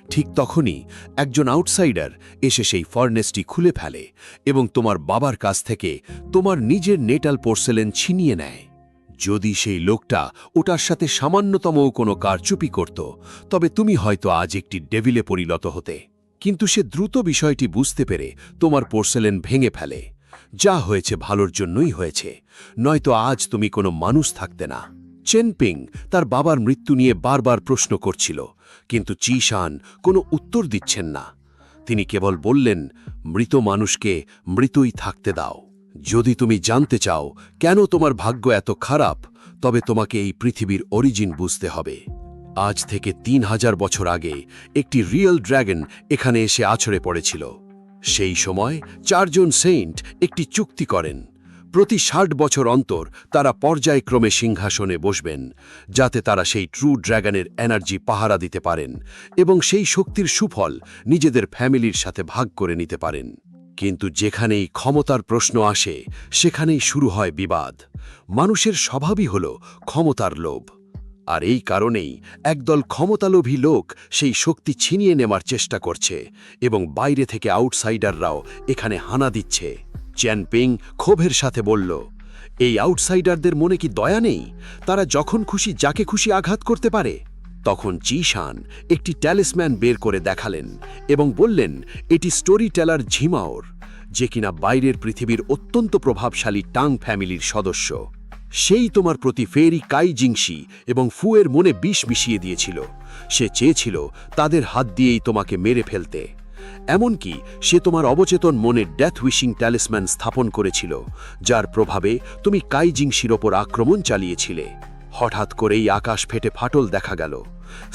ঠিক তখনই একজন আউটসাইডার এসে সেই ফার্নেসটি খুলে ফেলে এবং তোমার বাবার কাছ থেকে তোমার নিজের নেটাল পোর্সেলেন ছিনিয়ে নেয়। যদি সেই লোকটা ওটার সাথে সামান্যতমও কোনো কারচুপি করত, তবে তুমি হয়তো আজ একটি ডেভিলে পরিণত হতে। কিন্তু সে দ্রুত বিষয়টি বুঝতে পেরে তোমার পোর্সেলেন ভেঙে ফেলে। যা হয়েছে ভালোর জন্যই হয়েছে, নয়তো আজ তুমি কোনো মানুষ থাকতে না। চেনপিং তার বাবার মৃত্যু নিয়ে বারবার প্রশ্ন করছিল, কিন্তু জিশান কোনো উত্তর দিচ্ছেন না। তিনি কেবল বললেন, মৃত মানুষকে মৃতই থাকতে দাও। যদি তুমি জানতে চাও কেন তোমার ভাগ্য এত খারাপ, তবে তোমাকে এই পৃথিবীর অরিজিন বুঝতে হবে। আজ থেকে 3000 বছর আগে একটি রিয়েল ড্র্যাগন এখানে এসে আছড়ে পড়েছিল। সেই সময় 4 জন সেইন্ট একটি চুক্তি করেন। প্রতি 60 বছর অন্তর তারা পর্যায়ক্রমে সিংহাসনে বসবেন, যাতে তারা সেই ট্রু ড্র্যাগনের এনার্জি পাহারা দিতে পারেন এবং সেই শক্তির সুফল নিজেদের ফ্যামিলির সাথে ভাগ করে নিতে পারেন। কিন্তু যেখানেই ক্ষমতার প্রশ্ন আসে, সেখানেই শুরু হয় বিবাদ। মানুষের স্বভাবই হল ক্ষমতার লোভ, আর এই কারণেই একদল ক্ষমতালোভী লোক সেই শক্তি ছিনিয়ে নেওয়ার চেষ্টা করছে এবং বাইরে থেকে আউটসাইডাররাও এখানে হানা দিচ্ছে। চেনপিং ক্ষোভের সাথে বলল, এই আউটসাইডারদের মনে কি দয়া নেই? তারা যখন খুশি যাকে খুশি আঘাত করতে পারে। তখন জিশান একটি ট্যালিসম্যান বের করে দেখালেন এবং বললেন, এটি স্টোরি টেলার ঝিমাওর, যে কিনা বাইরের পৃথিবীর অত্যন্ত প্রভাবশালী টাং ফ্যামিলির সদস্য। সেই তোমার প্রতি ফেরি কাই জিংশি এবং ফুয়ের মনে বিষ মিশিয়ে দিয়েছিল। সে চেয়েছিল তাদের হাত দিয়েই তোমাকে মেরে ফেলতে। এমনকি সে তোমার অবচেতন মনে ডেথ উইশিং ট্যালিসম্যান স্থাপন করেছিল, যার প্রভাবে তুমি কাইজিংশির ওপর আক্রমণ চালিয়েছিলে। হঠাৎ করেই আকাশ ফেটে ফাটল দেখা গেল।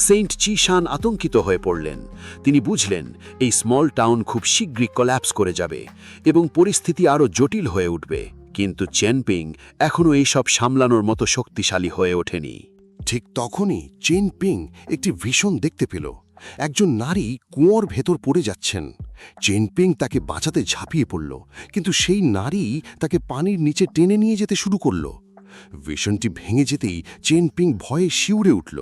সেন্ট চিশান আতঙ্কিত হয়ে পড়লেন। তিনি বুঝলেন এই স্মল টাউন খুব শীঘ্রই কোল্যাপস করে যাবে এবং পরিস্থিতি আরও জটিল হয়ে উঠবে। কিন্তু চেনপিং এখনও এইসব সামলানোর মতো শক্তিশালী হয়ে ওঠেনি। ঠিক তখনই চেনপিং একটি ভীষণ দেখতে পেল। একজন নারী কুয়োর ভেতর পড়ে যাচ্ছেন। চেনপিং তাকে বাঁচাতে ঝাঁপিয়ে পড়ল, কিন্তু সেই নারী তাকে পানির নিচে টেনে নিয়ে যেতে শুরু করল। ভিশনটি ভেঙে যেতেই চেনপিং ভয়ে শিউরে উঠল।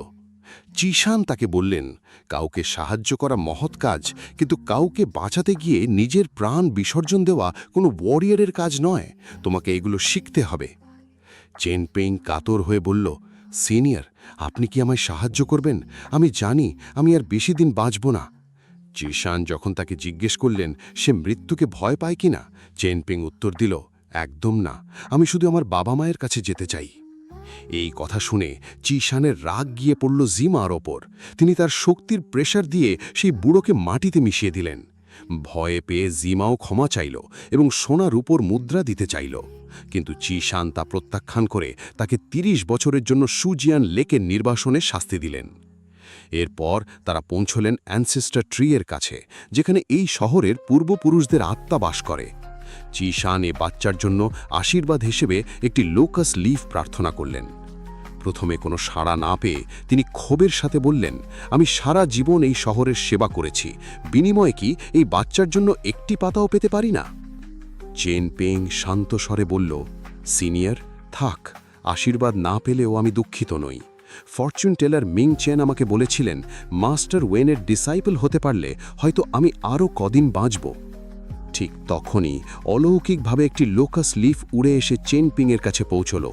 চিশান তাকে বললেন, কাউকে সাহায্য করা মহৎ কাজ, কিন্তু কাউকে বাঁচাতে গিয়ে নিজের প্রাণ বিসর্জন দেওয়া কোনো ওয়ারিয়রের কাজ নয়। তোমাকে এগুলো শিখতে হবে। চেনপিং কাতর হয়ে বলল, সিনিয়র, আপনি কি আমায় সাহায্য করবেন? আমি জানি আমি আর বেশি দিন বাঁচব না। চিশান যখন তাকে জিজ্ঞেস করলেন সে মৃত্যুকে ভয় পায় কিনা, চেনপিং উত্তর দিল, একদম না, আমি শুধু আমার বাবা মায়ের কাছে যেতে চাই। এই কথা শুনে চিশানের রাগ গিয়ে পড়ল জিমার ওপর। তিনি তার শক্তির প্রেসার দিয়ে সেই বুড়োকে মাটিতে মিশিয়ে দিলেন। ভয়ে পেয়ে জিমাও ক্ষমা চাইল এবং সোনার উপর মুদ্রা দিতে চাইল, কিন্তু চিশান তা প্রত্যাখ্যান করে তাকে 30 বছরের জন্য সুজিয়ান লেকের নির্বাসনে শাস্তি দিলেন। এরপর তারা পৌঁছলেন অ্যানসেস্টার ট্রি-এর কাছে, যেখানে এই শহরের পূর্বপুরুষদের আত্মা বাস করে। চিশান এ বাচ্চার জন্য আশীর্বাদ হিসেবে একটি লোকাস লিফ প্রার্থনা করলেন। প্রথমে কোনো সাড়া না পেয়ে তিনি ক্ষোভের সাথে বললেন, আমি সারা জীবন এই শহরের সেবা করেছি, বিনিময়ে কি এই বাচ্চার জন্য একটি পাতাও পেতে পারি না? চেনপিং শান্ত স্বরে বলল, সিনিয়র, থাক, আশীর্বাদ না পেলেও আমি দুঃখিত নই। ফরচুন টেলার মিং চেন আমাকে বলেছিলেন মাস্টার ওয়েনের ডিসাইপল হতে পারলে হয়তো আমি আরও কদিন বাঁচব। ঠিক তখনই অলৌকিকভাবে একটি লোকাস লিফ উড়ে এসে চেনপিংয়ের কাছে পৌঁছল।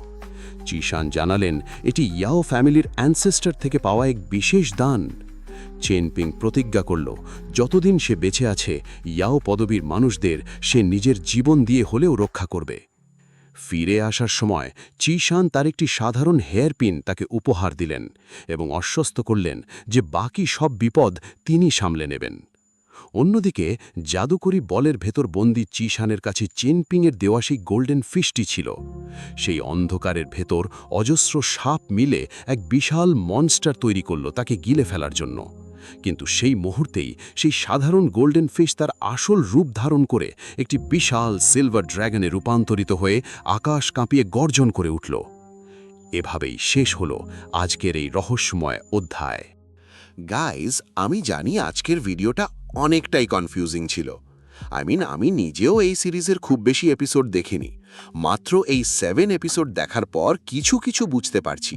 চিশান জানালেন এটি ইয়াও ফ্যামিলির অ্যানসেস্টার থেকে পাওয়া এক বিশেষ দান। চেনপিং প্রতিজ্ঞা করল যতদিন সে বেঁচে আছে ইয়াও পদবীর মানুষদের সে নিজের জীবন দিয়ে হলেও রক্ষা করবে। ফিরে আসার সময় চিশান তার একটি সাধারণ হেয়ারপিন তাকে উপহার দিলেন এবং আশ্বস্ত করলেন যে বাকি সব বিপদ তিনি সামলে নেবেন। অন্যদিকে জাদুকরি বলের ভেতর বন্দি চিশানের কাছে চেনপিংয়ের দেওয়া সেই গোল্ডেন ফিশটি ছিল। সেই অন্ধকারের ভেতর অজস্র সাপ মিলে এক বিশাল মনস্টার তৈরি করল তাকে গিলে ফেলার জন্য। কিন্তু সেই মুহূর্তেই সেই সাধারণ গোল্ডেন ফিশ তার আসল রূপ ধারণ করে একটি বিশাল সিলভার ড্র্যাগনে রূপান্তরিত হয়ে আকাশ কাঁপিয়ে গর্জন করে উঠল। এভাবেই শেষ হল আজকের এই রহস্যময় অধ্যায়। গাইজ, আমি জানি আজকের ভিডিওটা অনেকটাই কনফিউজিং ছিল। আমি নিজেও এই সিরিজের খুব বেশি এপিসোড দেখিনি। মাত্র এই 7 এপিসোড দেখার পর কিছু কিছু বুঝতে পারছি।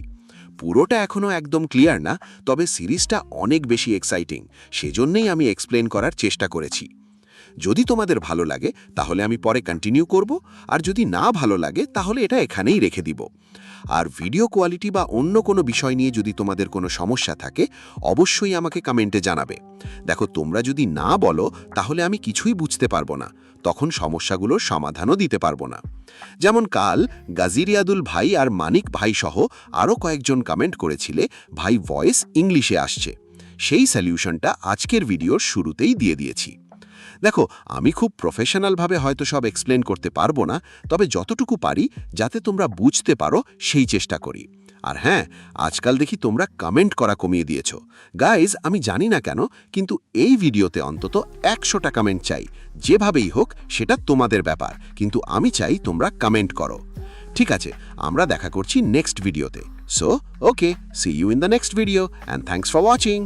পুরোটা এখনও একদম ক্লিয়ার না, তবে সিরিজটা অনেক বেশি এক্সাইটিং, সেজন্যই আমি এক্সপ্লেন করার চেষ্টা করেছি। যদি তোমাদের ভালো লাগে তাহলে আমি পরে কন্টিনিউ করব, আর যদি না ভালো লাগে তাহলে এটা এখানেই রেখে দিব। আর ভিডিও কোয়ালিটি বা অন্য কোনো বিষয় নিয়ে যদি তোমাদের কোনো সমস্যা থাকে অবশ্যই আমাকে কমেন্টে জানাবে। দেখো, তোমরা যদি না বলো তাহলে আমি কিছুই বুঝতে পারবো না, তখন সমস্যাগুলোর সমাধানও দিতে পারবো না। যেমন কাল গাজিরিয়াদুল ভাই আর মানিক ভাই সহ আরও কয়েকজন কমেন্ট করেছিলে ভাই ভয়েস ইংলিশে আসছে, সেই সলিউশনটা আজকের ভিডিওর শুরুতেই দিয়ে দিয়েছি। দেখো, আমি খুব প্রফেশনালভাবে হয়তো সব এক্সপ্লেন করতে পারবো না, তবে যতটুকু পারি যাতে তোমরা বুঝতে পারো সেই চেষ্টা করি। আর হ্যাঁ, আজকাল দেখি তোমরা কমেন্ট করা কমিয়ে দিয়েছো। গাইজ, আমি জানি না কেন, কিন্তু এই ভিডিওতে অন্তত 100টা কমেন্ট চাই। যেভাবেই হোক সেটা তোমাদের ব্যাপার, কিন্তু আমি চাই তোমরা কমেন্ট করো। ঠিক আছে, আমরা দেখা করছি নেক্সট ভিডিওতে। So okay, see you in the next video and thanks for watching.